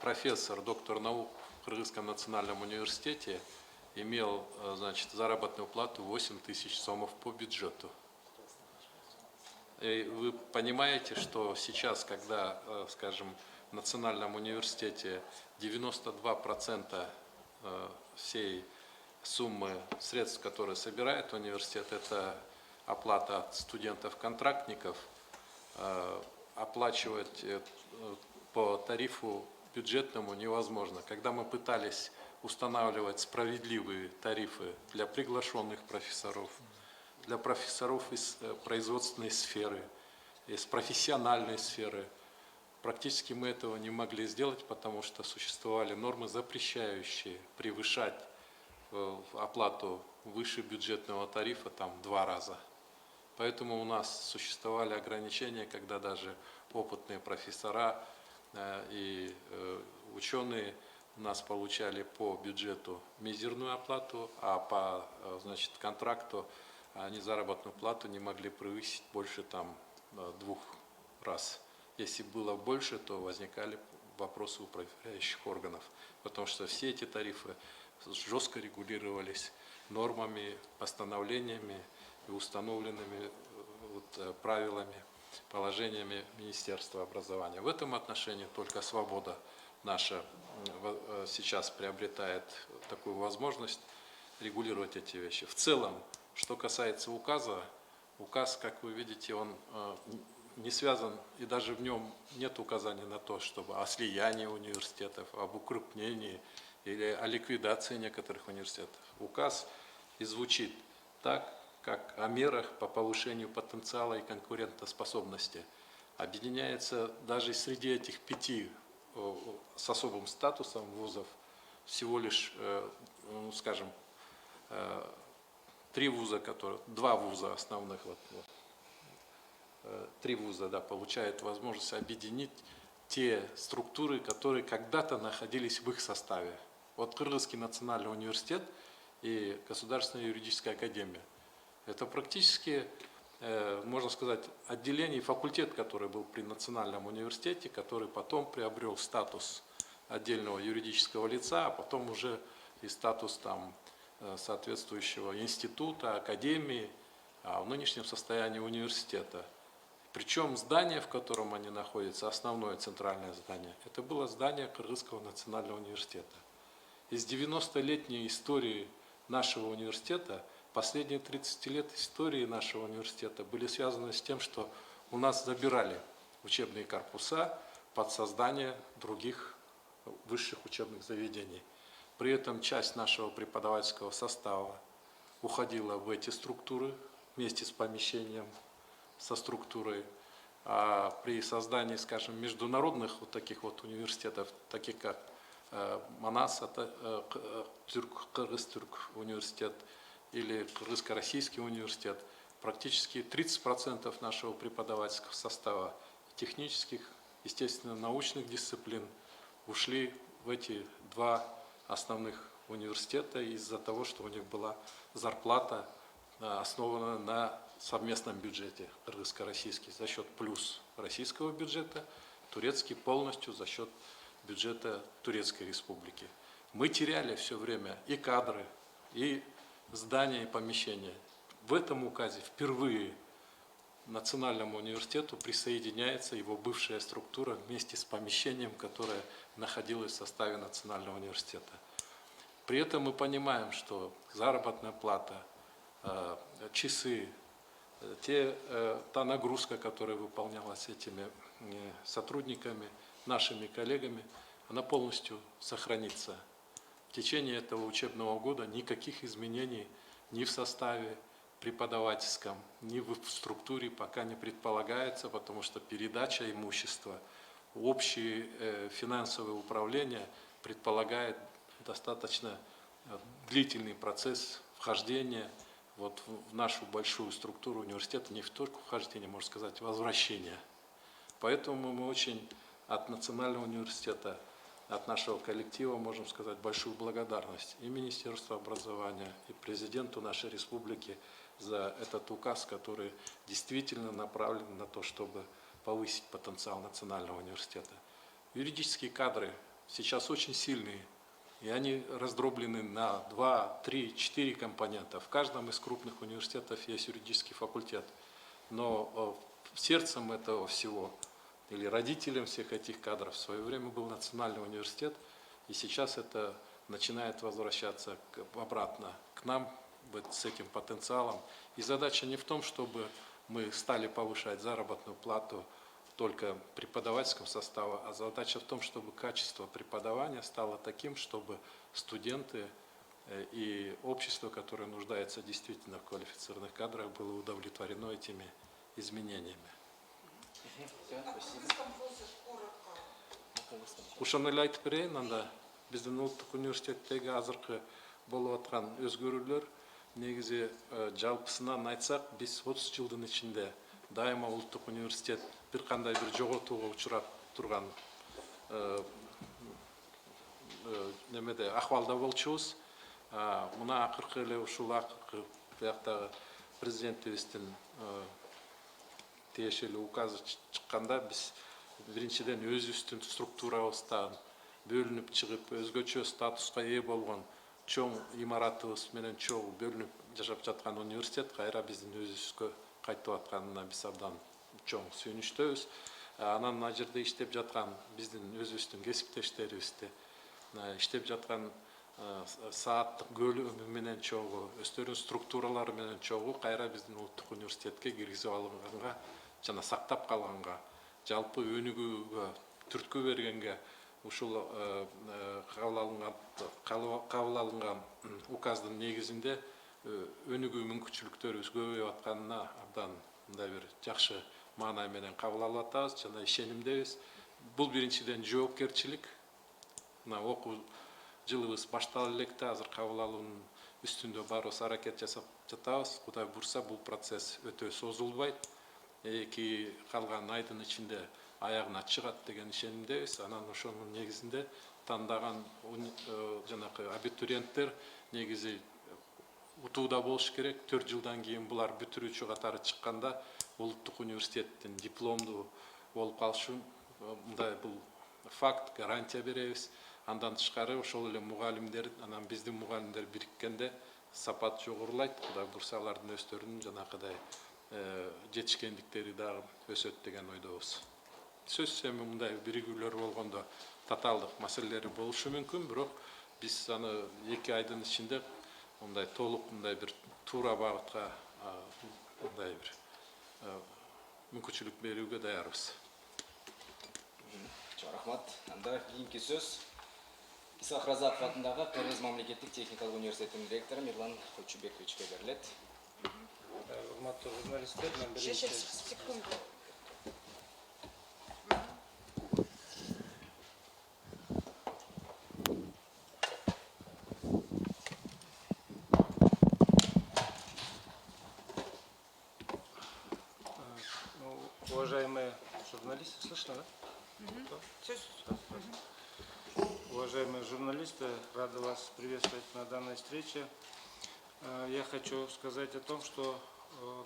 профессор, доктор наук в Кыргызском национальном университете имел, значит, заработную плату 8 тысяч сомов по бюджету. И вы понимаете, что сейчас, когда, скажем, в национальном университете 92% всей суммы средств, которые собирает университет, это оплата от студентов-контрактников, оплачивать по тарифу бюджетному невозможно. Когда мы пытались устанавливать справедливые тарифы для приглашенных профессоров, для профессоров из производственной сферы, из профессиональной сферы, практически мы этого не могли сделать, потому что существовали нормы, запрещающие превышать оплату выше бюджетного тарифа там 2 раза. Поэтому у нас существовали ограничения, когда даже опытные профессора и ученые у нас получали по бюджету мизерную оплату, а по, значит, контракту они заработную плату не могли превысить больше там 2 раз. Если было больше, то возникали вопросы управляющих органов, потому что все эти тарифы жестко регулировались нормами, постановлениями и установленными правилами, положениями Министерства образования. В этом отношении только свобода наша сейчас приобретает такую возможность регулировать эти вещи. В целом, что касается указа, указ, как вы видите, он не связан, и даже в нем нет указания на то, чтобы о слиянии университетов, об укрупнении или о ликвидации некоторых университетов. Указ и звучит так, как о мерах по повышению потенциала и конкурентоспособности. Объединяется даже среди этих 5 с особым статусом вузов всего лишь, ну, скажем, 3 вуза, 2 вуза основных, 3 вуза, да, получают возможность объединить те структуры, которые когда-то находились в их составе. Вот Кыргызский национальный университет и Государственная юридическая академия. Это практически, можно сказать, отделение, факультет, который был при Национальном университете, который потом приобрел статус отдельного юридического лица, а потом уже и статус там соответствующего института, академии, а в нынешнем состоянии университета. Причем здание, в котором они находятся, основное центральное здание, это было здание Кыргызского национального университета. Из 90-летней истории нашего университета, последние 30 лет истории нашего университета были связаны с тем, что у нас забирали учебные корпуса под создание других высших учебных заведений. При этом часть нашего преподавательского состава уходила в эти структуры вместе с помещением, со структурой. А при создании, скажем, международных вот таких вот университетов, таких как МАНАС, Кыргыз-Тюрк университет или Кыргызско-Российский университет, практически 30% нашего преподавательского состава, технических, естественно, научных дисциплин ушли в эти 2 основных университета из-за того, что у них была зарплата основана на совместном бюджете кыргызско-российский за счет плюс российского бюджета, турецкий полностью за счет бюджета Турецкой Республики. Мы теряли все время и кадры, и здания, и помещения. В этом указе впервые Национальному университету присоединяется его бывшая структура вместе с помещением, которое находилось в составе Национального университета. При этом мы понимаем, что заработная плата, часы, та нагрузка, которая выполнялась этими сотрудниками, нашими коллегами, она полностью сохранится. В течение этого учебного года никаких изменений ни в составе преподавательском, ни в структуре пока не предполагается, потому что передача имущества, общее финансовое управление предполагает достаточно длительный процесс вхождения вот в нашу большую структуру университета, не только вхождение, можно сказать, возвращение. Поэтому мы очень от Национального университета, от нашего коллектива можем сказать большую благодарность и Министерству образования, и президенту нашей республики за этот указ, который действительно направлен на то, чтобы повысить потенциал Национального университета. Юридические кадры сейчас очень сильные, и они раздроблены на 2, 3, 4 компонента. В каждом из крупных университетов есть юридический факультет. Но сердцем этого всего, или родителем всех этих кадров в свое время был Национальный университет, и сейчас это начинает возвращаться обратно к нам с этим потенциалом. И задача не в том, чтобы мы стали повышать заработную плату только преподавательском составе, а задача в том, чтобы качество преподавания стало таким, чтобы студенты и общество, которое нуждается действительно в квалифицированных кадрах, было удовлетворено этими изменениями. Ушаны эле айтып берейин, анда биздин улуттук университеттеги азыркы болуп аткан өзгөрүүлөр негизи жалпысынан айтсак, биз 30 жылдын ичинде дайыма улуттук университет бир кандай бир жоготууга учурап турган немеде акыбалда болчубуз. Мына акыркы эле ушул акыркы бияктагы президентибиздин тиешелүү указы чыкканда биз биринчиден өзүбүздүн структурабыздан бөлүнүп чыгып өзгөчө статуска ээ болгон чоң имаратыбыз менен чогуу бөлүнүп жашап жаткан университет кайра биздин өзүбүзгө кайтып атканына биз абдан чоң сүйүнүчтөбүз. Анан мына жерде иштеп жаткан биздин өзүбүздүн кесиптештерибизди иштеп жаткан сааттык көлөмү менен чогуу өздөрүнүн структуралары менен чогуу кайра биздин улуттук университетке киргизип алынганга жана сактап калганга, жалпы өнүгүүгө түрткү бергенге ушул кабыл алынган указдын негизинде өнүгүү мүмкүнчүлүктөрүбүз көбөйүп атканына абдан мындай бир жакшы маанай менен кабыл алып атабыз жана ишенимдебиз. Бул биринчиден жоопкерчилик. Мына окуу жылыбыз баштала электе, азыр кабыл алуунун үстүндө баарыбыз аракет жасап жатабыз. Кудай бурса бул процесс өтө созулбайт. Эки калган айдын ичинде аягына чыгат деген ишенимдебиз. Анан ошонун негизинде тандаган жанакы абитуриенттер негизи утууда болуш керек. 4 жылдан кийин булар бүтүрүүчү катары чыкканда улуттук университеттин дипломдуу болуп калышы мындай бул факт, гарантия беребиз. Андан тышкары ошол эле мугалимдер, анан биздин мугалимдер бириккенде сапат жогорулайт. Кудай бурса алардын өздөрүнүн жанакыдай жетишкендиктери дагы өсөт деген ойдобуз. Сөзсүз эми мындай биригүүлөр болгондо татаалдык маселелери болушу мүмкүн, бирок биз аны 2 айдын ичинде мындай толук мындай бир туура багытка мындай бир мүмкүнчүлүк берүүгө даярбыз. Рахмат. Анда кийинки сөз Исаак Разаков атындагы Кыргыз мамлекеттик техникалык университетинин ректору Мирлан Кочубековичке берилет. Урматтуу журналисттер, мен биринчи уважаемые журналисты, слышно, да? Уважаемые журналисты, рада вас приветствовать на данной встрече. Я хочу сказать о том, что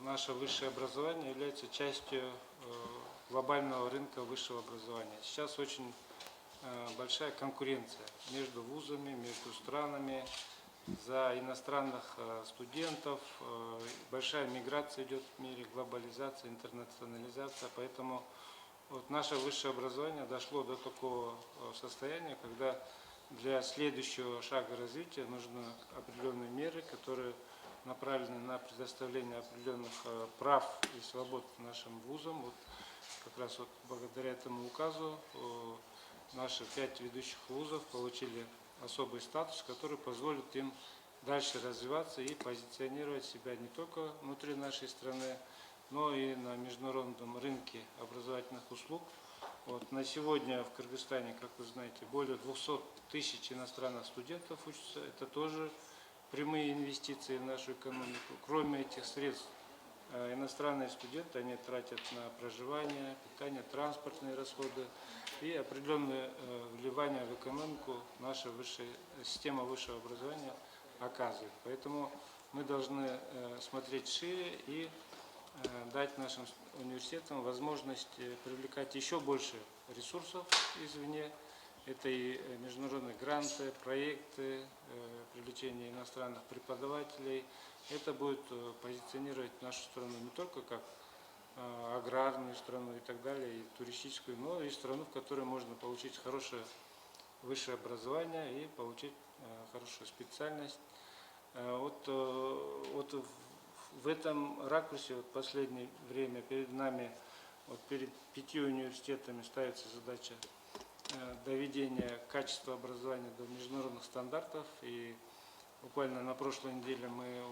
наше высшее образование является частью глобального рынка высшего образования. Сейчас очень большая конкуренция между вузами, между странами за иностранных студентов. Большая миграция идет в мире, глобализация, интернационализация. Поэтому вот наше высшее образование дошло до такого состояния, когда для следующего шага развития нужны определенные меры, которые направлены на предоставление определенных прав и свобод нашим вузам. Вот как раз вот благодаря этому указу наши 5 ведущих вузов получили особый статус, который позволит им дальше развиваться и позиционировать себя не только внутри нашей страны, но и на международном рынке образовательных услуг. Вот, на сегодня в Кыргызстане, как вы знаете, более 200 тысяч иностранных студентов учатся. Это тоже прямые инвестиции в нашу экономику. Кроме этих средств, иностранные студенты, они тратят на проживание, питание, транспортные расходы и определенное вливание в экономику наша система высшего образования оказывает. Поэтому мы должны смотреть шире и дать нашим университетам возможность привлекать еще больше ресурсов извне. Это и международные гранты, проекты, привлечение иностранных преподавателей. Это будет позиционировать нашу страну не только как аграрную страну и так далее, и туристическую, но и страну, в которой можно получить хорошее высшее образование и получить хорошую специальность. Вот в этом ракурсе в последнее время перед нами, перед 5 университетами ставится задача доведения качества образования до международных стандартов. И буквально на прошлой неделе мы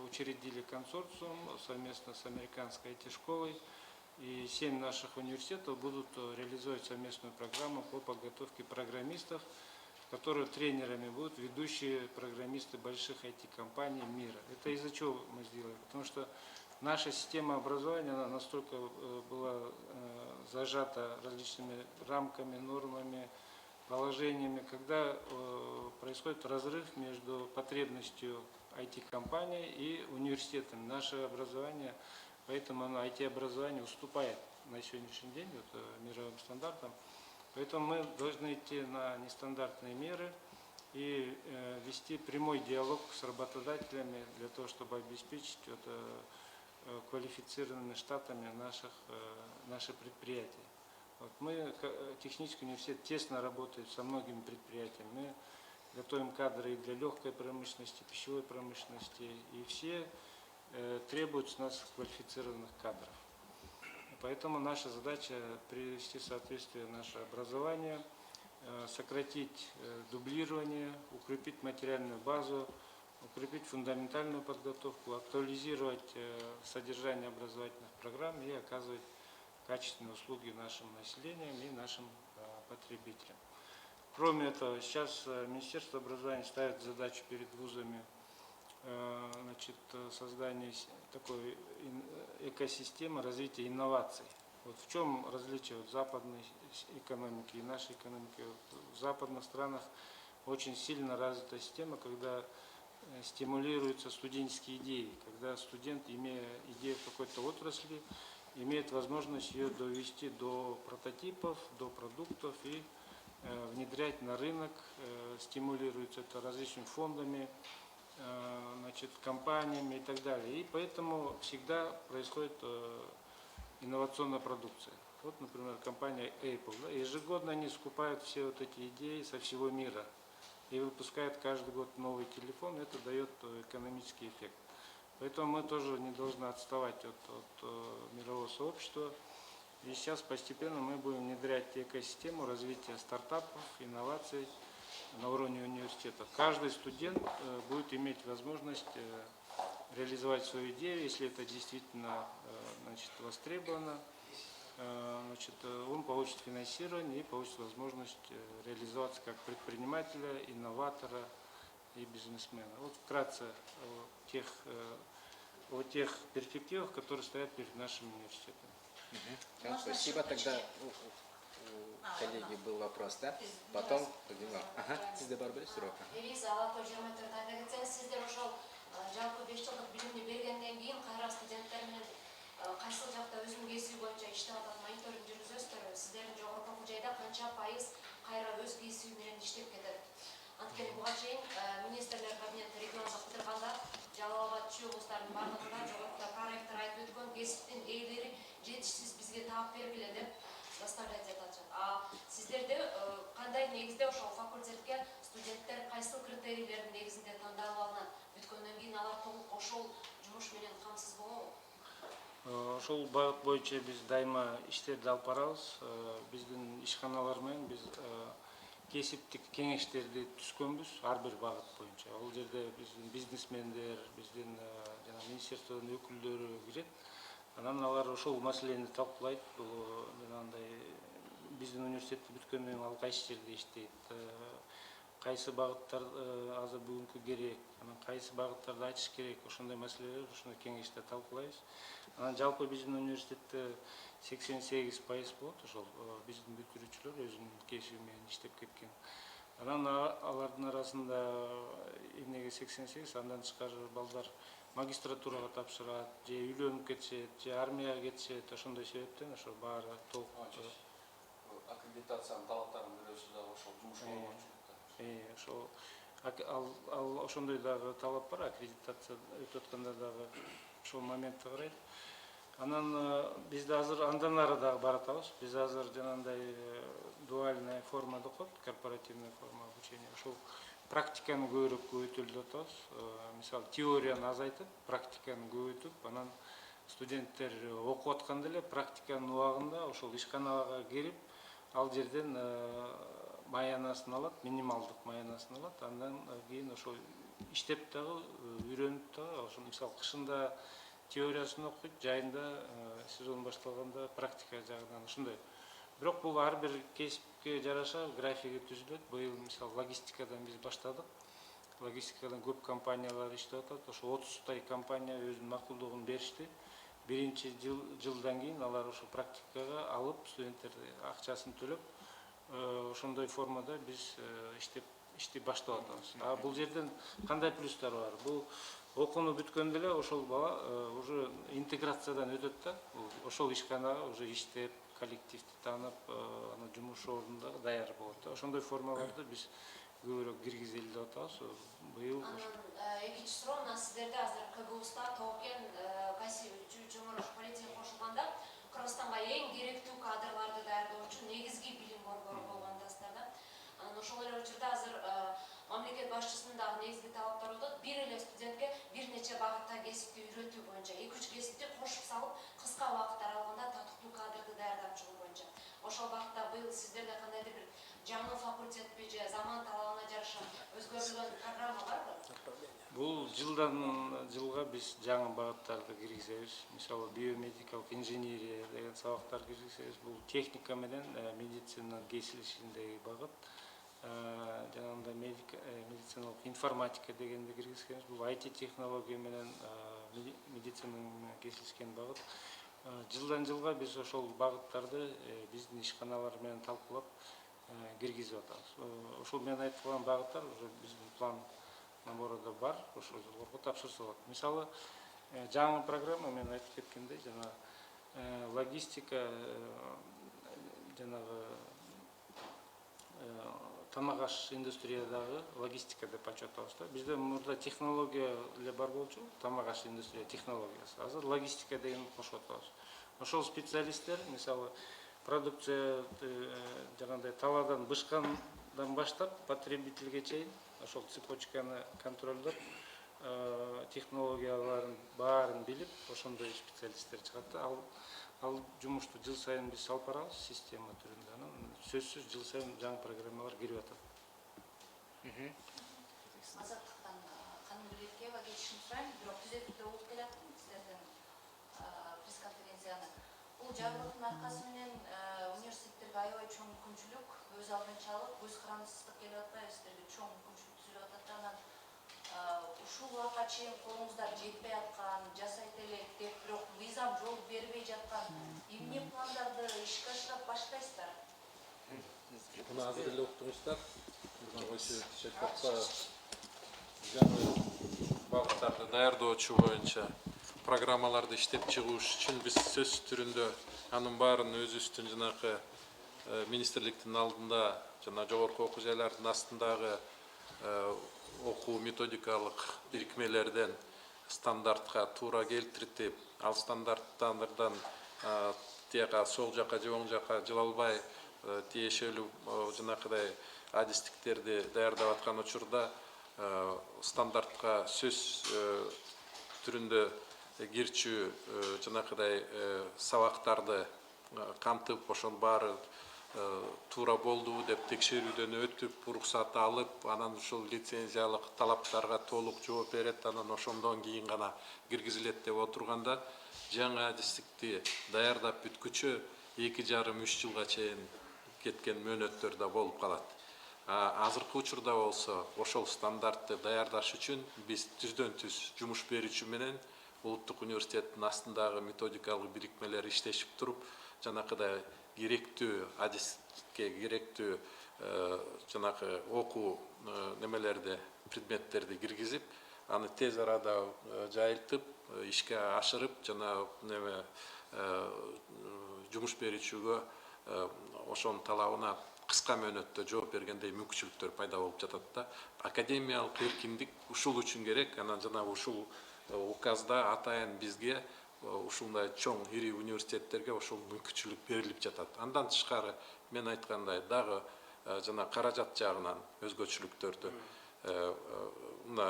учредили консорциум совместно с американской IT-школой. И 7 наших университетов будут реализовать совместную программу по подготовке программистов, которые тренерами будут ведущие программисты больших IT-компаний мира. Это из-за чего мы сделали? Потому что наша система образования она настолько была зажата различными рамками, нормами, положениями, когда происходит разрыв между потребностью IT-компаний и университетами. Наше образование, поэтому IT-образование уступает на сегодняшний день мировым стандартам. Поэтому мы должны идти на нестандартные меры и вести прямой диалог с работодателями для того, чтобы обеспечить квалифицированными штатами наши предприятия. Мы, технический университет, тесно работает со многими предприятиями. Мы готовим кадры и для легкой промышленности, пищевой промышленности, и все требуют с нас квалифицированных кадров. Поэтому наша задача привести в соответствие наше образование, сократить дублирование, укрепить материальную базу, укрепить фундаментальную подготовку, актуализировать содержание образовательных программ и оказывать качественные услуги нашим населениям и нашим потребителям. Кроме этого, сейчас Министерство образования ставит задачу перед вузами создания такой экосистемы развития инноваций. В чем различие западной экономики и нашей экономики? В западных странах очень сильно развита система, когда стимулируются студенческие идеи, когда студент, имея идею в какой-то отрасли, имеет возможность ее довести до прототипов, до продуктов и внедрять на рынок, стимулируется это различными фондами, компаниями и так далее. И поэтому всегда происходит инновационная продукция. Например, компания Apple. Ежегодно они скупают все эти идеи со всего мира и выпускают каждый год новый телефон. Это дает экономический эффект. Поэтому мы тоже не должны отставать от мирового сообщества. И сейчас постепенно мы будем внедрять экосистему развития стартапов, инноваций на уровне университета. Каждый студент будет иметь возможность реализовать свою идею, если это действительно востребовано. Он получит финансирование и получит возможность реализоваться как предпринимателя, инноватора и бизнесмена. Вкратце о тех перспективах, которые стоят перед нашим университетом. Спасибо. Тогда у коллеги был вопрос, да? Потом пойдем. Сизде бар беле сурок. Элиза Алаков 24 айда кетсеңиз, сиздер ошол жалпы 5 жылдык билимди бергенден кийин кайра студенттер менен кайсыл жакта өзүнүн кесиби боюнча иштеп атат мониторинг жүргүзөсүздөр. Сиздердин жогорку окуу жайда канча пайыз кайра өз кесиби менен иштеп кетет? Анткени буга чейин министрлер кабинети регионду кыдырганда Жалал Абад чүй вуздардын бардыгында жогоруда проректор айтып өткөн кесиптин ээлери жетишсиз бизге таап бергиле деп заставлять этат. А сиздерде кандай негизде ошол факультетке студенттер кайсыл критерийлердин негизинде тандалып алынат? Бүткөндөн кийин алар толук ошол жумуш менен камсыз болобу? Ошол багыт боюнча биз дайыма иштерди алып барабыз. Биздин ишканалар менен биз кесиптик кеңештерди түзгөнбүз ар бир багыт боюнча. Ал жерде биздин бизнесмендер, биздин министрликтин өкүлдөрү кирет. Анан алар ошол маселени талкуулайт. Бул жанагындай биздин университетти бүткөндөн кийин ал кайсы жерде иштейт, кайсы багыттар азыр бүгүнкү керек, анан кайсы багыттарды ачыш керек, ошондой маселелер ошондой кеңеште талкуулайбыз. Анан жалпы биздин университетте 88% болот ошол биздин бүтүрүүчүлөр өзүнүн кесиби менен иштеп кеткен. Анан алардын арасында эмнеге 88, андан тышкары балдар магистратурага тапшырат, же үйлөнүп кетишет, же армияга кетишет, ошондой себептен ошо баары толук аккредитациянын талаптарын беребиз дагы ошол жумушка ошол ал ошондой дагы талап бар, аккредитация өтүп атканда дагы ошол моментти карайт. Анан бизде азыр андан ары дагы баратабыз. Биз азыр жанагындай дуальная формада окуп, корпоративная форма обучения. Ошол практиканы көбүрөөк көбөйтөлүп атабыз. Мисалы теорияны азайтып, практиканы көбөйтүп, анан студенттер окуп атканда эле практиканын убагында ошол ишканага кирип, ал жерден маянасын алат, минималдык маянасын алат. Андан кийин ошол иштеп дагы, үйрөнүп дагы, ошол мисалы кышында теориясын окуйт, жайында сезон башталганда практика жагынан ушундай. Бирок бул ар бир кесипке жараша графиги түзүлөт. Быйыл мисалы логистикадан биз баштадык. Логистикадан көп компаниялар иштеп атат. Ошо 30 компания өзүнүн макулдугун беришти. Биринчи жылдан кийин алар ошо практикага алып, студенттерди акчасын төлөп, ошондой формада биз иштеп ишти баштап атабыз. Бул жерден кандай плюстар бар? Бул окууну бүткөндө эле ошол бала уже интеграциядан өтөт да. Ошол ишканага уже иштеп, коллективди таанып, анан жумуш ордунда даяр болот да. Ошондой формаларды биз көбүрөөк киргизели деп атабыз. Быйыл Экинчи суроо мына сиздерде азыр КГУста Тоокен Жоморож полиция кошулганда Кыргызстанга эң керектүү кадрларды даярдоочу негизги билим борбору болгондасыздар да. Анан ошол эле учурда азыр мамлекет башчысынын дагы негизги талаптары отот. Бир эле студентке бир нече багытта кесипти үйрөтүү боюнча 2-3 кесипти кошуп салып, кыска убакыт аралыгында татыктуу кадрды даярдап чыгуу боюнча. Ошол багытта быйыл сиздерде кандайдыр бир жаңы факультетпи же заман талабына жараша өзгөртүлгөн программа барбы? бул жылдан жылга биз жаңы багыттарды киргизебиз. Мисалы биомедикалык инженерия деген сабактар киргизебиз. Бул техника менен медицина кесилишиндеги багыт. Жанагындай медициналык информатика дегенди киргизебиз. Бул IT технология менен медицина менен кесилишкен багыт. Жылдан жылга биз ошол багыттарды биздин ишканалар менен талкуулап киргизип атабыз. Ошол менен айткан багыттар уже биздин план наборуда бар, ошол жылдарга тапшырсалат. Мисалы, жаңы программа мен айтып кеткендей, жана логистика, жанагы тамак аш индустриядагы логистика деп атабыз да. Бизде мурда технология эле бар болчу, тамак аш индустрия технологиясы. Азыр логистика деген кошуп атабыз. Ошол специалисттер, мисалы, продукция жанагындай талаадан бышкандан баштап потребительге чейин ошол цепочканы контролдоп, технологияларын баарын билип, ошондой специалисттер чыгат да. Ал жумушту жыл сайын биз алып барабыз система түрүндө. Сөзсүз жыл сайын жаңы программалар кирип атат. Азаттыктан Ханым Гүлекеева кетишин сурайм, бирок түзөтүүдө угуп келаттым сиздерден пресс-конференцияны. Бул жабырдын аркасы менен университеттерге аябай чоң мүмкүнчүлүк, өз алдынчалык, көз карандысыздык келип атпайбы, сиздерге чоң мүмкүнчүлүк түзүлүп атат. Анан ушул убакка чейин колуңуздар жетпей аткан, жасайт элек деп, бирок мыйзам жол бербей жаткан эмне пландарды ишке ашырып баштайсыздар? Bunu hazırlı okutmuşlar. Buradan şirketler жаңы бағыттарды даярдоочу боюнча программаларды иштеп чыгуш үчүн биз сөз түрүндө анын баарын өзүбүздүн жанакы министрликтин алдында жана жогорку окуу жайлардын астындагы окуу методикалык бирикмелерден стандартка туура келтиртип, ал стандарттардан тияка сол жака же оң жака жылалбай тиешелүү жанакыдай адистиктерди даярдап аткан учурда стандартка сөз түрүндө кирчү жанакыдай сабактарды камтып, ошонун баары туура болдубу деп текшерүүдөн өтүп, уруксат алып, анан ушул лицензиялык талаптарга толук жооп берет, анан ошондон кийин гана киргизилет деп отурганда, жаңы адистикти даярдап бүткүчө 2,5–3 жылга чейин кеткен мөөнөттөр да болуп калат. Азыркы учурда болсо ошол стандартты даярдаш үчүн биз түздөн-түз жумуш берүүчү менен Улуттук университеттин астындагы методикалык бирикмелер иштешип туруп, жанакыдай керектүү адиске керектүү жанакы окуу немелерди, предметтерди киргизип, аны тез арада жайылтып, ишке ашырып, жана неме жумуш берүүчүгө ошонун талабына кыска мөөнөттө жооп бергендей мүмкүнчүлүктөр пайда болуп жатат да. Академиялык эркиндик ушул үчүн керек. Анан жана ушул указда атайын бизге ушундай чоң ири университеттерге ошол мүмкүнчүлүк берилип жатат. Андан тышкары мен айткандай дагы жана каражат жагынан өзгөчөлүктөрдү мына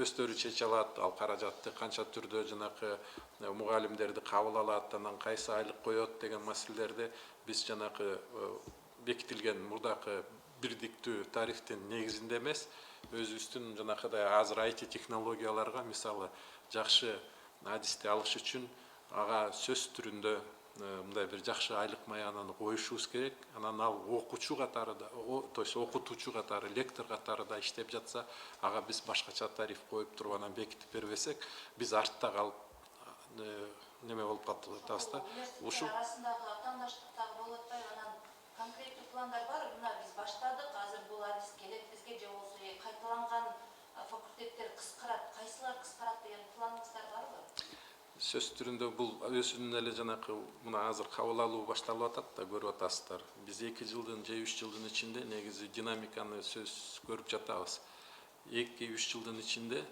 өздөрү чече алат, ал каражатты канча түрдө жанакы мугалимдерди кабыл алат, анан кайсы айлык коет деген маселелерди биз жанакы бекитилген мурдакы бирдиктүү тарифтин негизинде эмес, өзүбүздүн жанакыдай азыр IT технологияларга мисалы жакшы адисти алыш үчүн ага сөз түрүндө мындай бир жакшы айлык маянаны коюшубуз керек. Анан ал окуучу катары да, то есть окутуучу катары, лектор катары да иштеп жатса, ага биз башкача тариф коюп туруп анан бекитип бербесек, биз артта калып неме болуп калып атабыз да. Университеттер арасындагы атаандаштыктагы болуп атпайбы, анан конкреттүү пландар бар. Мына биз баштадык, азыр бул адис келет бизге, же болбосо кайталанган факультеттер кыскарат, кайсылар кыскарат деген планыңыздар барбы? Сөз түрүндө бул өзүнүн эле жанакы мына азыр кабыл алуу башталып атат да, көрүп атасыздар. Биз 2 жылдын же 3 жылдын ичинде негизи динамиканы сөз көрүп жатабыз. 2-3 жылдын ичинде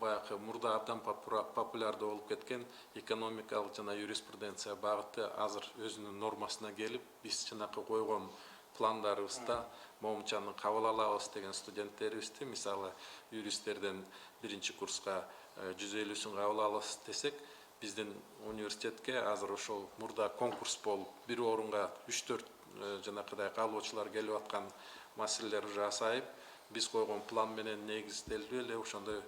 баягы мурда абдан популярдуу болуп кеткен экономикалык жана юриспруденция багыты азыр өзүнүн нормасына келип, биз жанакы койгон пландарыбызда момчаны кабыл алабыз деген студенттерибизди, мисалы юристтерден 1-чи курска 150-сін кабыл алабыз десек, биздин университетке азыр ошол мурда конкурс болуп, бир орунга 3-4 жанакыдай каалоочулар келип аткан маселелер уже асайып, биз койгон план менен негизделип эле ошондой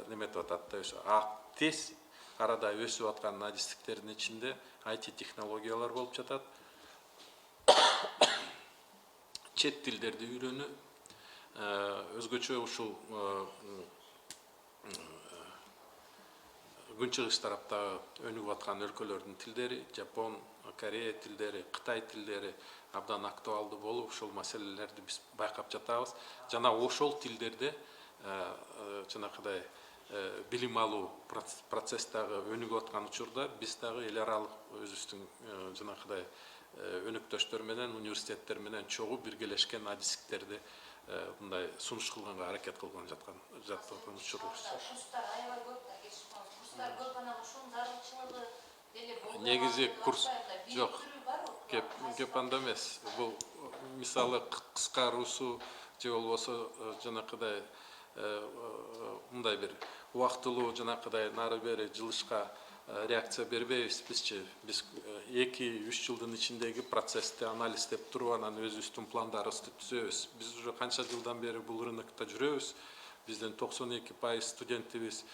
неметип атат да, тез арада өсүп аткан адистиктердин ичинде IT технологиялар болуп жатат. Чет тилдерди үйрөнүү, өзгөчө ушул күнчыгыш тараптагы өнүгүп аткан өлкөлөрдүн тилдери, Жапон, Корея тилдери, Кытай тилдери абдан актуалдуу болуп, ошол маселелерди биз байкап жатабыз. Жана ошол тилдерде жанакыдай билим алуу процесстагы өнүгүп аткан учурда биз дагы эл аралык өзүбүздүн жанакыдай өнөктөштөр менен, университеттер менен чогуу биргелешкен адистиктерди мындай сунуш кылганга аракет кылган жаткан учурубуз. Курстар аябай көп да, курстар көп, анан ошонун зарылчылыгы деле болду. Негизи курс жок. Кеп анда эмес. Бул мисалы кыскаруусу же болбосо жанакыдай мындай бир убактылуу жанакыдай нары бери жылышка реакция бербейбиз бизчи. Биз 2-3 жылдын ичиндеги процессти анализдеп туруп, анан өзүбүздүн пландарыбызды түзөбүз. Биз уже канча жылдан бери бул рынокто жүрөбүз. Биздин 92% студентибиз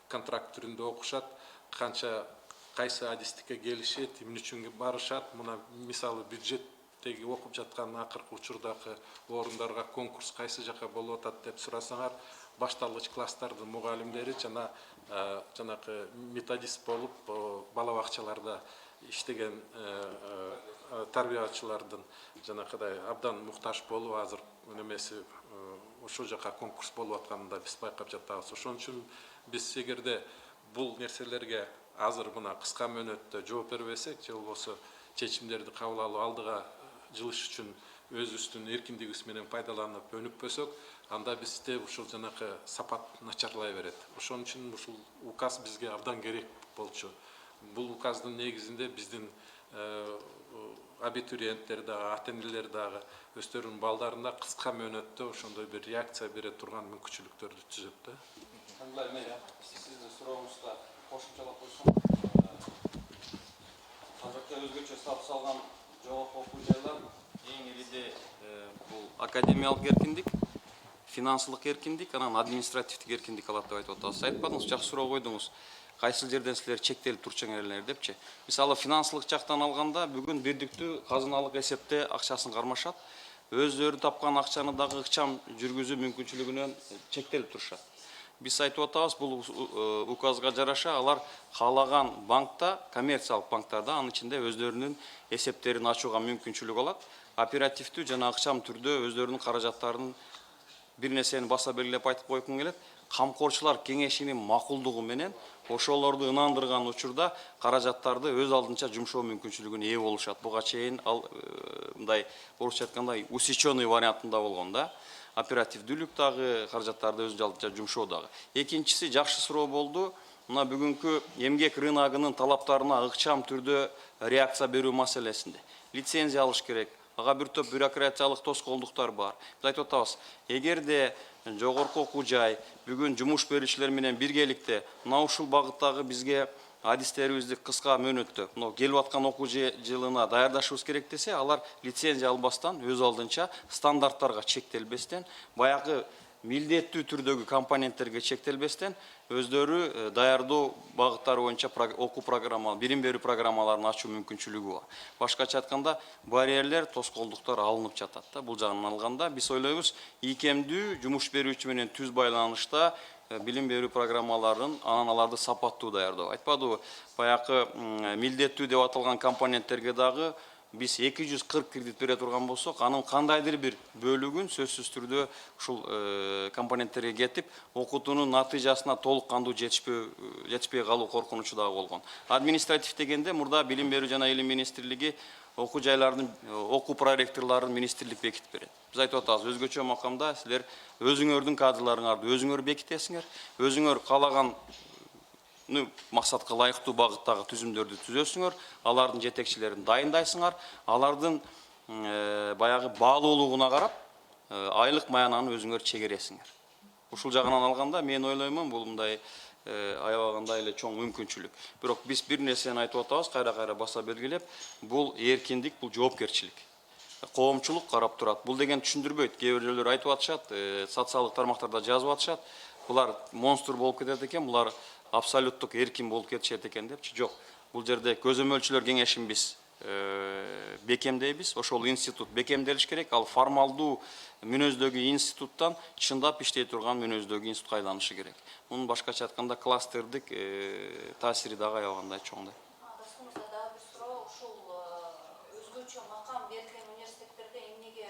контракт түрүндө окушат. Кайсы адистикке келишет, эмне үчүн барышат. Мына мисалы бюджеттеги окуп жаткан акыркы учурдагы орундарга конкурс кайсы жака болуп атат деп сурасаңар, башталгыч класстардын мугалимдери жана жанакы методист болуп бала бакчаларда иштеген тарбиячылардын жанакыдай абдан муктаж болуп азыр немеси ошол жака конкурс болуп атканын да биз байкап жатабыз. Ошон үчүн биз эгерде бул нерселерге азыр мына кыска мөөнөттө жооп бербесек, же болбосо чечимдерди кабыл алуу алдыга жылыш үчүн өзүбүздүн эркиндигибиз менен пайдаланып өнүкпөсөк, анда бизде ушул жанакы сапат начарлай берет. Ошон үчүн ушул указ бизге абдан керек болчу. Бул указдын негизинде биздин абитуриенттер дагы, ата-энелер дагы өздөрүнүн балдарына кыска мөөнөттө ошондой бир реакция бере турган мүмкүнчүлүктөрдү түзөт да. Кандай сиздин сурооңузга кошумчалап койсом, казакта өзгөчө статус алган жогорку окуу жайлар эң ириде бул академиялык эркиндик, финансылык эркиндик, анан административдик эркиндик алат деп айтып атасыз. Айтпадыңыз, жакшы суроо койдуңуз. Кайсы жерден силер чектелип турчуңар депчи. Мисалы финансылык жактан алганда бүгүн бирдиктүү казыналык эсепте акчасын кармашат. Өздөрү тапкан акчаны дагы ыкчам жүргүзүү мүмкүнчүлүгүнөн чектелип турушат. Биз айтып атабыз, бул указга жараша алар каалаган банкта, коммерциялык банктарда, анын ичинде өздөрүнүн эсептерин ачууга мүмкүнчүлүк алат. Оперативдүү жана ыкчам түрдө өздөрүнүн каражаттарын бир нерсени баса белгилеп айтып койгум келет. Камкорчулар кеңешинин макулдугу менен ошолорду ынандырган учурда каражаттарды өз алдынча жумшоо мүмкүнчүлүгүнө ээ болушат. Буга чейин ал мындай орусча айтканда усечённый вариантында болгон да. Оперативдүүлүк дагы, каражаттарды өз алдынча жумшоо дагы. Экинчиси жакшы суроо болду. Мына бүгүнкү эмгек рыногунун талаптарына ыкчам түрдө реакция берүү маселесинде. Лицензия алыш керек. Ага бир топ бюрократиялык тоскоолдуктар бар. Биз айтып атабыз, эгерде жогорку окуу жай бүгүн жумуш берүүчүлөр менен биргеликте мына ушул багыттагы бизге адистерибизди кыска мөөнөттө келип аткан окуу жылына даярдашыбыз керек десе, алар лицензия албастан өз алдынча стандарттарга чектелбестен, баягы милдеттүү түрдөгү компоненттерге чектелбестен өздөрү даярдоо багыттары боюнча окуу программа, билим берүү программаларын ачуу мүмкүнчүлүгү бар. Башкача айтканда, барьерлер, тоскоолдуктар алынып жатат да. Бул жагынан алганда биз ойлойбуз, ийкемдүү жумуш берүүчү менен түз байланышта билим берүү программаларын, анан аларды сапаттуу даярдоо. Айтпадыбы, баягы милдеттүү деп аталган компоненттерге дагы биз 240 кредит бере турган болсок, анын кандайдыр бир бөлүгүн сөзсүз түрдө ушул компоненттерге кетип, окутуунун натыйжасына толук кандуу жетишпей калуу коркунучу дагы болгон. Административ дегенде мурда Билим берүү жана Илим министрлиги окуу жайлардын окуу проректорлорун министрлик бекитип берет. Биз айтып атабыз, өзгөчө макамда силер өзүңөрдүн кадрларыңарды өзүңөр бекитесиңер, өзүңөр каалаган максатка ылайыктуу багыттагы түзүмдөрдү түзөсүңөр, алардын жетекчилерин дайындайсыңар, алардын баягы баалуулугуна карап айлык маянаны өзүңөр чегересиңер. Ушул жагынан алганда мен ойлоймун, бул мындай аябагандай эле чоң мүмкүнчүлүк. Бирок биз бир нерсени айтып атабыз, кайра баса белгилеп, бул эркиндик, бул жоопкерчилик. Коомчулук карап турат. Бул деген түшүндүрбөйт. Кээ бирлер айтып атышат, социалдык тармактарда жазып атышат. Булар монстр болуп кетет экен, булар абсолюттук эркин болуп кетишет экен депчи. Жок. Бул жерде көзөмөлчүлөр кеңешин биз бекемдейбиз. Ошол институт бекемделиш керек. Ал формалдуу мүнөздөгү институттан чындап иштей турган мүнөздөгү институтка айланышы керек. Мунун башкача айтканда кластердик таасири дагы аябагандай чоң. Расуловда дагы бир суроо, ушул өзгөчө макам берилген университеттерде эмнеге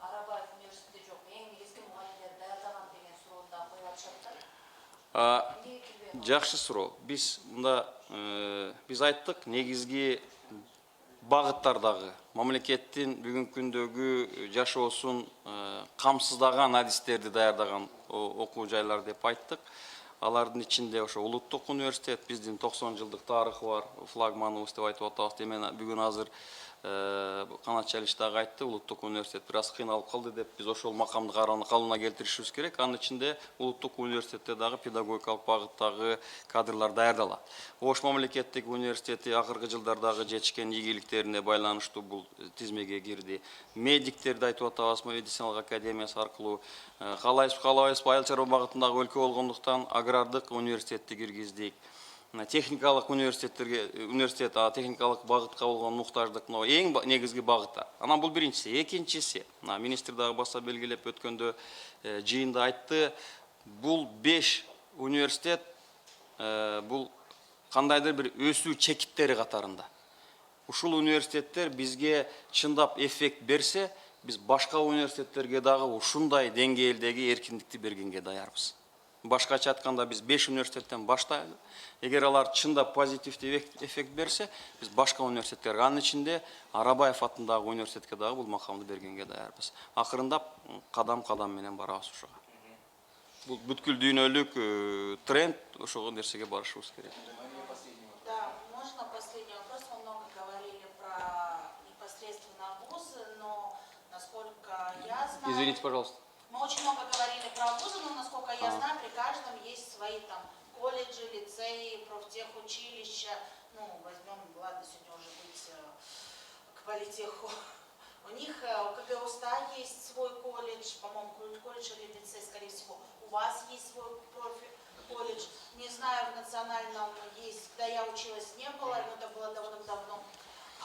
Арабаев университети жок, эң эски мугалимдерди даярдаган деген суроону да коюп атышат. Жакшы суроо. Биз мында биз айттык, негизги багыттардагы мамлекеттин бүгүнкү күндөгү жашоосун камсыздаган адистерди даярдаган окуу жайлар деп айттык. Алардын ичинде ошо улуттук университет, биздин 90 жылдык тарыхы бар, флагманыбыз деп айтып атабыз. Демен бүгүн азыр Канат Чалиш дагы айтты, улуттук университет бир аз кыйналып калды деп, биз ошол макамды калыбына келтиришибиз керек. Анын ичинде улуттук университетте дагы педагогикалык багыттагы кадрлар даярдалат. Ош мамлекеттик университети акыркы жылдардагы жетишкен ийгиликтерине байланыштуу бул тизмеге кирди. Медиктерди айтып атабыз, медициналык академиясы аркылуу каалайбызбы айыл чарба багытындагы өлкө болгондуктан агрардык университетти киргиздик. Техникалык университет техникалык багытка болгон муктаждык эң негизги багыттар. Анан бул биринчиси. Экинчиси, министр дагы баса белгилеп өткөндө жыйында айтты, бул 5 университет бул кандайдыр бир өсүү чекиттери катарында. Ушул университеттер бизге чындап эффект берсе, биз башка университеттерге дагы ушундай деңгээлдеги эркиндикти бергенге даярбыз. Башкача айтканда биз 5 университеттен баштайлы. Эгер алар чындап позитивдүү эффект берсе, биз башка университеттерге, анын ичинде Арабаев атындагы университетке дагы бул макамды бергенге даярбыз. Акырындап кадам менен барабыз ошого. Бул бүткүл дүйнөлүк тренд, ошого нерсеге барышыбыз керек. Да, можно последний вопрос? Мы много говорили про непосредственно вузы, но насколько я знаю... Извините, пожалуйста. Мы очень много говорили про вузы, но насколько я знаю, при каждом есть свои там колледжи, лицеи, профтехучилища. Ну, возьмем, ладно, сегодня уже быть к политеху. У них у КГУ-СТА есть свой колледж, по-моему, колледж или лицей, скорее всего. У вас есть свой профи-колледж. Не знаю, в национальном есть, когда я училась, не было, но это было давно-давно.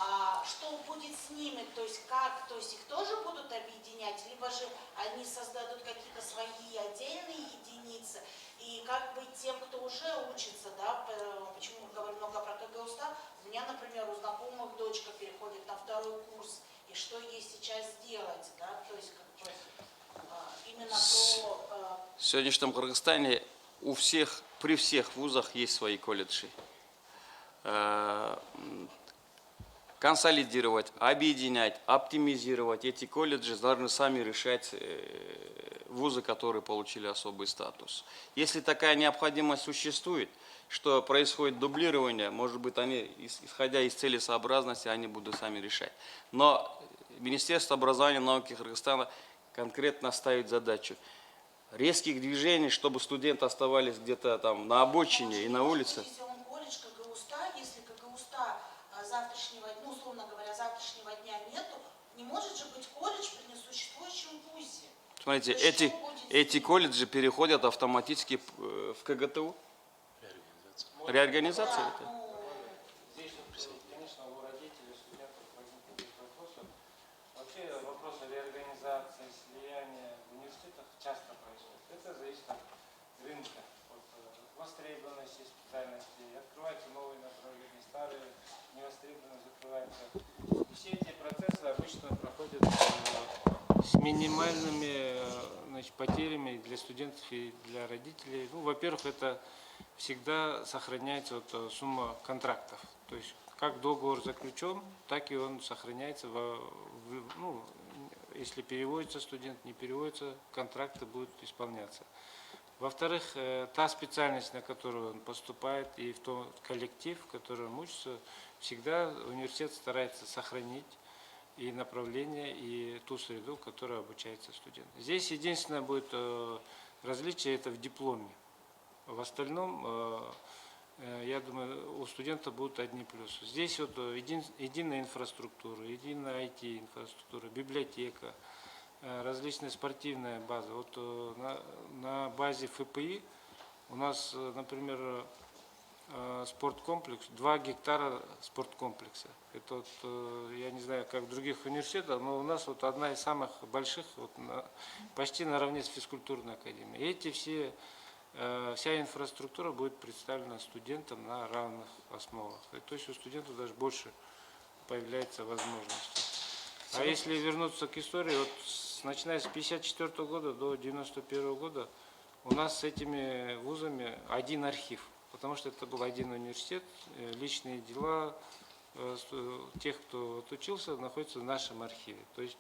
А что будет с ними, то есть как, то есть их тоже будут объединять, либо же они создадут какие-то свои отдельные единицы, и как быть тем, кто уже учится, да, почему мы говорим много про КГУ-СТА, у меня, например, у знакомых дочка переходит на 2-й курс, и что ей сейчас делать, да, то есть как бы, именно про... В сегодняшнем Кыргызстане при всех вузах есть свои колледжи. Консолидировать, объединять, оптимизировать эти колледжи должны сами решать вузы, которые получили особый статус. Если такая необходимость существует, что происходит дублирование, может быть, они, исходя из целесообразности, они будут сами решать. Но Министерство образования и науки Кыргызстана конкретно ставит задачу резких движений, чтобы студенты оставались где-то там на обочине и на улице. Завтрашнего, ну, условно говоря, завтрашнего дня нету, не может же быть колледж при несуществующем вузе. Смотрите, эти колледжи переходят автоматически в КГТУ. Реорганизация. Здесь, конечно, у родителей, студентов возникнут вопросы. Вообще вопросы реорганизации, слияния в университетах часто происходят. Это зависит от рынка, от востребованности специальностей. Открываются новые направления, старые невостребованно закрываются. И все эти минимальными значит, потерями для студентов и для родителей. Ну, во-первых, это всегда сохраняется вот сумма контрактов. То есть как договор заключен, так и он сохраняется. Ну, если переводится студент, не переводится, контракты будут исполняться. Во-вторых, та специальность, на которую он поступает, и в тот коллектив, в котором он учится, всегда университет старается сохранить и направление, и ту среду, в которой обучается студент. Здесь единственное будет различие – это в дипломе. В остальном, я думаю, у студента будут одни плюсы. Здесь вот единая инфраструктура, единая IT-инфраструктура, библиотека, различная спортивная база. Вот на базе ФПИ у нас, например, спорткомплекс, 2 гектара спорткомплекса. Это вот, я не знаю, как в других университетах, но у нас вот одна из самых больших, вот почти наравне с физкультурной академией. И эти вся инфраструктура будет представлена студентам на равных основах. И то есть у студентов даже больше появляется возможностей. А если вернуться к истории, вот начиная с 1954 года до 1991 года у нас с этими вузами один архив. Потому что это был один университет, личные дела тех, кто отучился, находятся в нашем архиве. То есть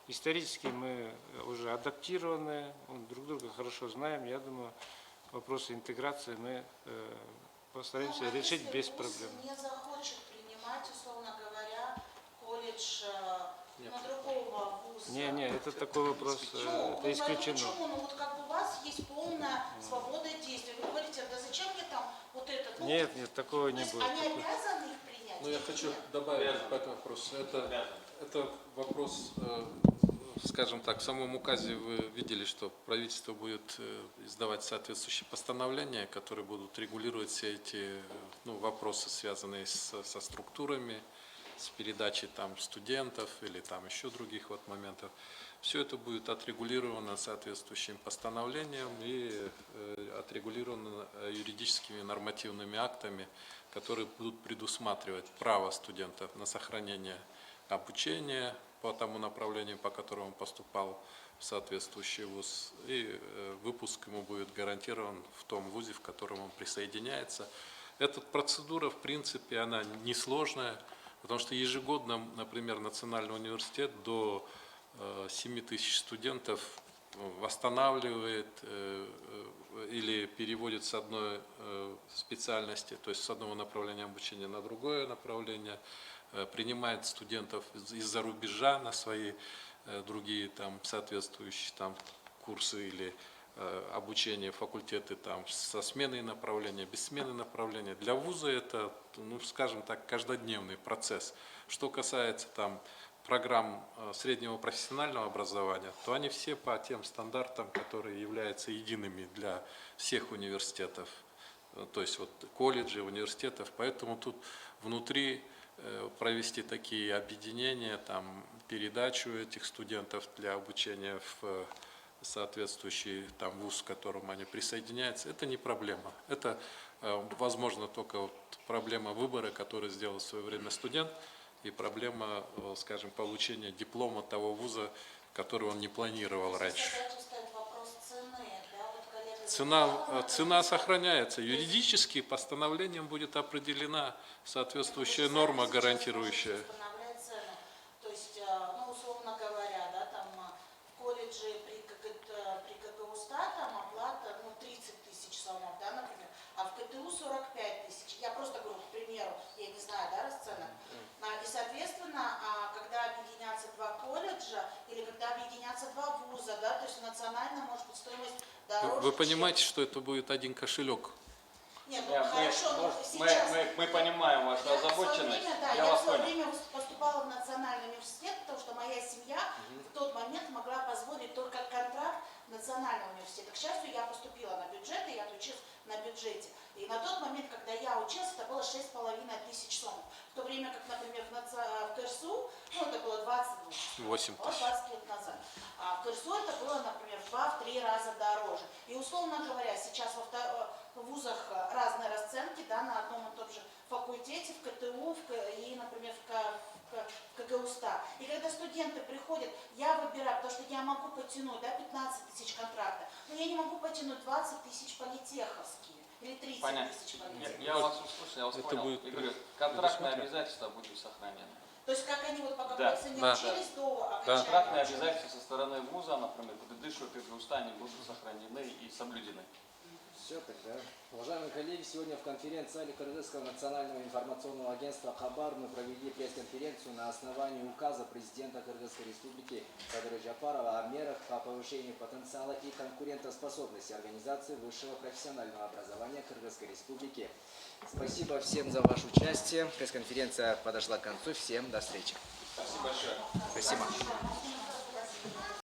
исторически мы уже адаптированы, друг друга хорошо знаем. Я думаю, вопросы интеграции мы постараемся решить без проблем. Не захочет принимать, условно говоря, колледж другого вуза. Не, это такой вопрос, это исключено. Почему? Ну вот как бы у вас есть полная свобода действий. Вы говорите, да зачем мне там вот этот? Ну, Нет, такого не будет. Они обязаны их принять? Ну, я хочу добавить по этому вопросу. Это вопрос, скажем так, в самом указе вы видели, что правительство будет издавать соответствующие постановления, которые будут регулировать все эти вопросы, связанные со структурами, с передачей там студентов или там еще других вот моментов. Все это будет отрегулировано соответствующим постановлением и отрегулировано юридическими нормативными актами, которые будут предусматривать право студентов на сохранение обучения по тому направлению, по которому он поступал в соответствующий вуз, и выпуск ему будет гарантирован в том вузе, в котором он присоединяется. Эта процедура, в принципе, она несложная. Потому что ежегодно, например, Национальный университет до 7 тысяч студентов восстанавливает или переводит с одной специальности, то есть с одного направления обучения на другое направление, принимает студентов из-за рубежа на свои другие там соответствующие там курсы или обучение, факультеты там со сменой направления, без смены направления. Для вуза это, скажем так, каждодневный процесс. Что касается там программ среднего профессионального образования, то они все по тем стандартам, которые являются едиными для всех университетов, то есть вот колледжей, университетов. Поэтому тут внутри провести такие объединения, там передачу этих студентов для обучения в соответствующий там вуз, к которому они присоединяются, это не проблема. Это, возможно, только вот проблема выбора, который сделал в свое время студент, и проблема, скажем, получения диплома того вуза, который он не планировал раньше. Цена сохраняется. Юридически постановлением будет определена соответствующая норма, гарантирующая. То есть, условно говоря, да, там в колледже при КГУ-СТА там оплата 30 тысяч сомов, да, например, а в КТУ 45 тысяч. Я просто говорю, к примеру, я не знаю, да, расценок. И, соответственно, когда объединятся два колледжа или когда объединятся два вуза, да, то есть национально может быть стоимость дороже. Вы понимаете, что это будет один кошелек? Нет, хорошо, но сейчас... Мы понимаем вашу озабоченность. Я в свое время поступала в Национальный университет, потому что моя семья в тот момент могла позволить только контракт Национального университета. К счастью, я поступила на бюджет, и я отучилась на бюджете. И И на тот момент, когда я учился, это было 6500 сомов. В то время как, например, в КРСУ, ну, это было 8 тысяч. 20 лет назад. А в КРСУ это было, например, в 2-3 раза дороже. И, условно говоря, сейчас в вузах разные расценки, да, на одном и том же факультете, в КТУ и, например, в КГУ-СТА. И когда студенты приходят, я выбираю, потому что я могу потянуть, да, 15 тысяч контрактов, но я не могу потянуть 20 тысяч политеховские или 30 Понятно. тысяч политеховские. Я вас услышал, я вас Это понял. будет И говорю, контрактные предусмотрено. обязательства будут сохранены. То есть как они вот по какой Да, цене да. учились до Контрактные окончания. обязательства со стороны вуза, например, предыдущего КГУ-СТА, они будут сохранены и соблюдены. Все тогда. Уважаемые коллеги, сегодня в конференц-зале Кыргызского национального информационного агентства «Хабар» мы провели пресс-конференцию на основании указа президента Кыргызской республики Садыры Жапарова о мерах по повышению потенциала и конкурентоспособности организации высшего профессионального образования Кыргызской республики. Спасибо всем за ваше участие. Пресс-конференция подошла к концу. Всем до встречи. Спасибо большое. Спасибо. Спасибо.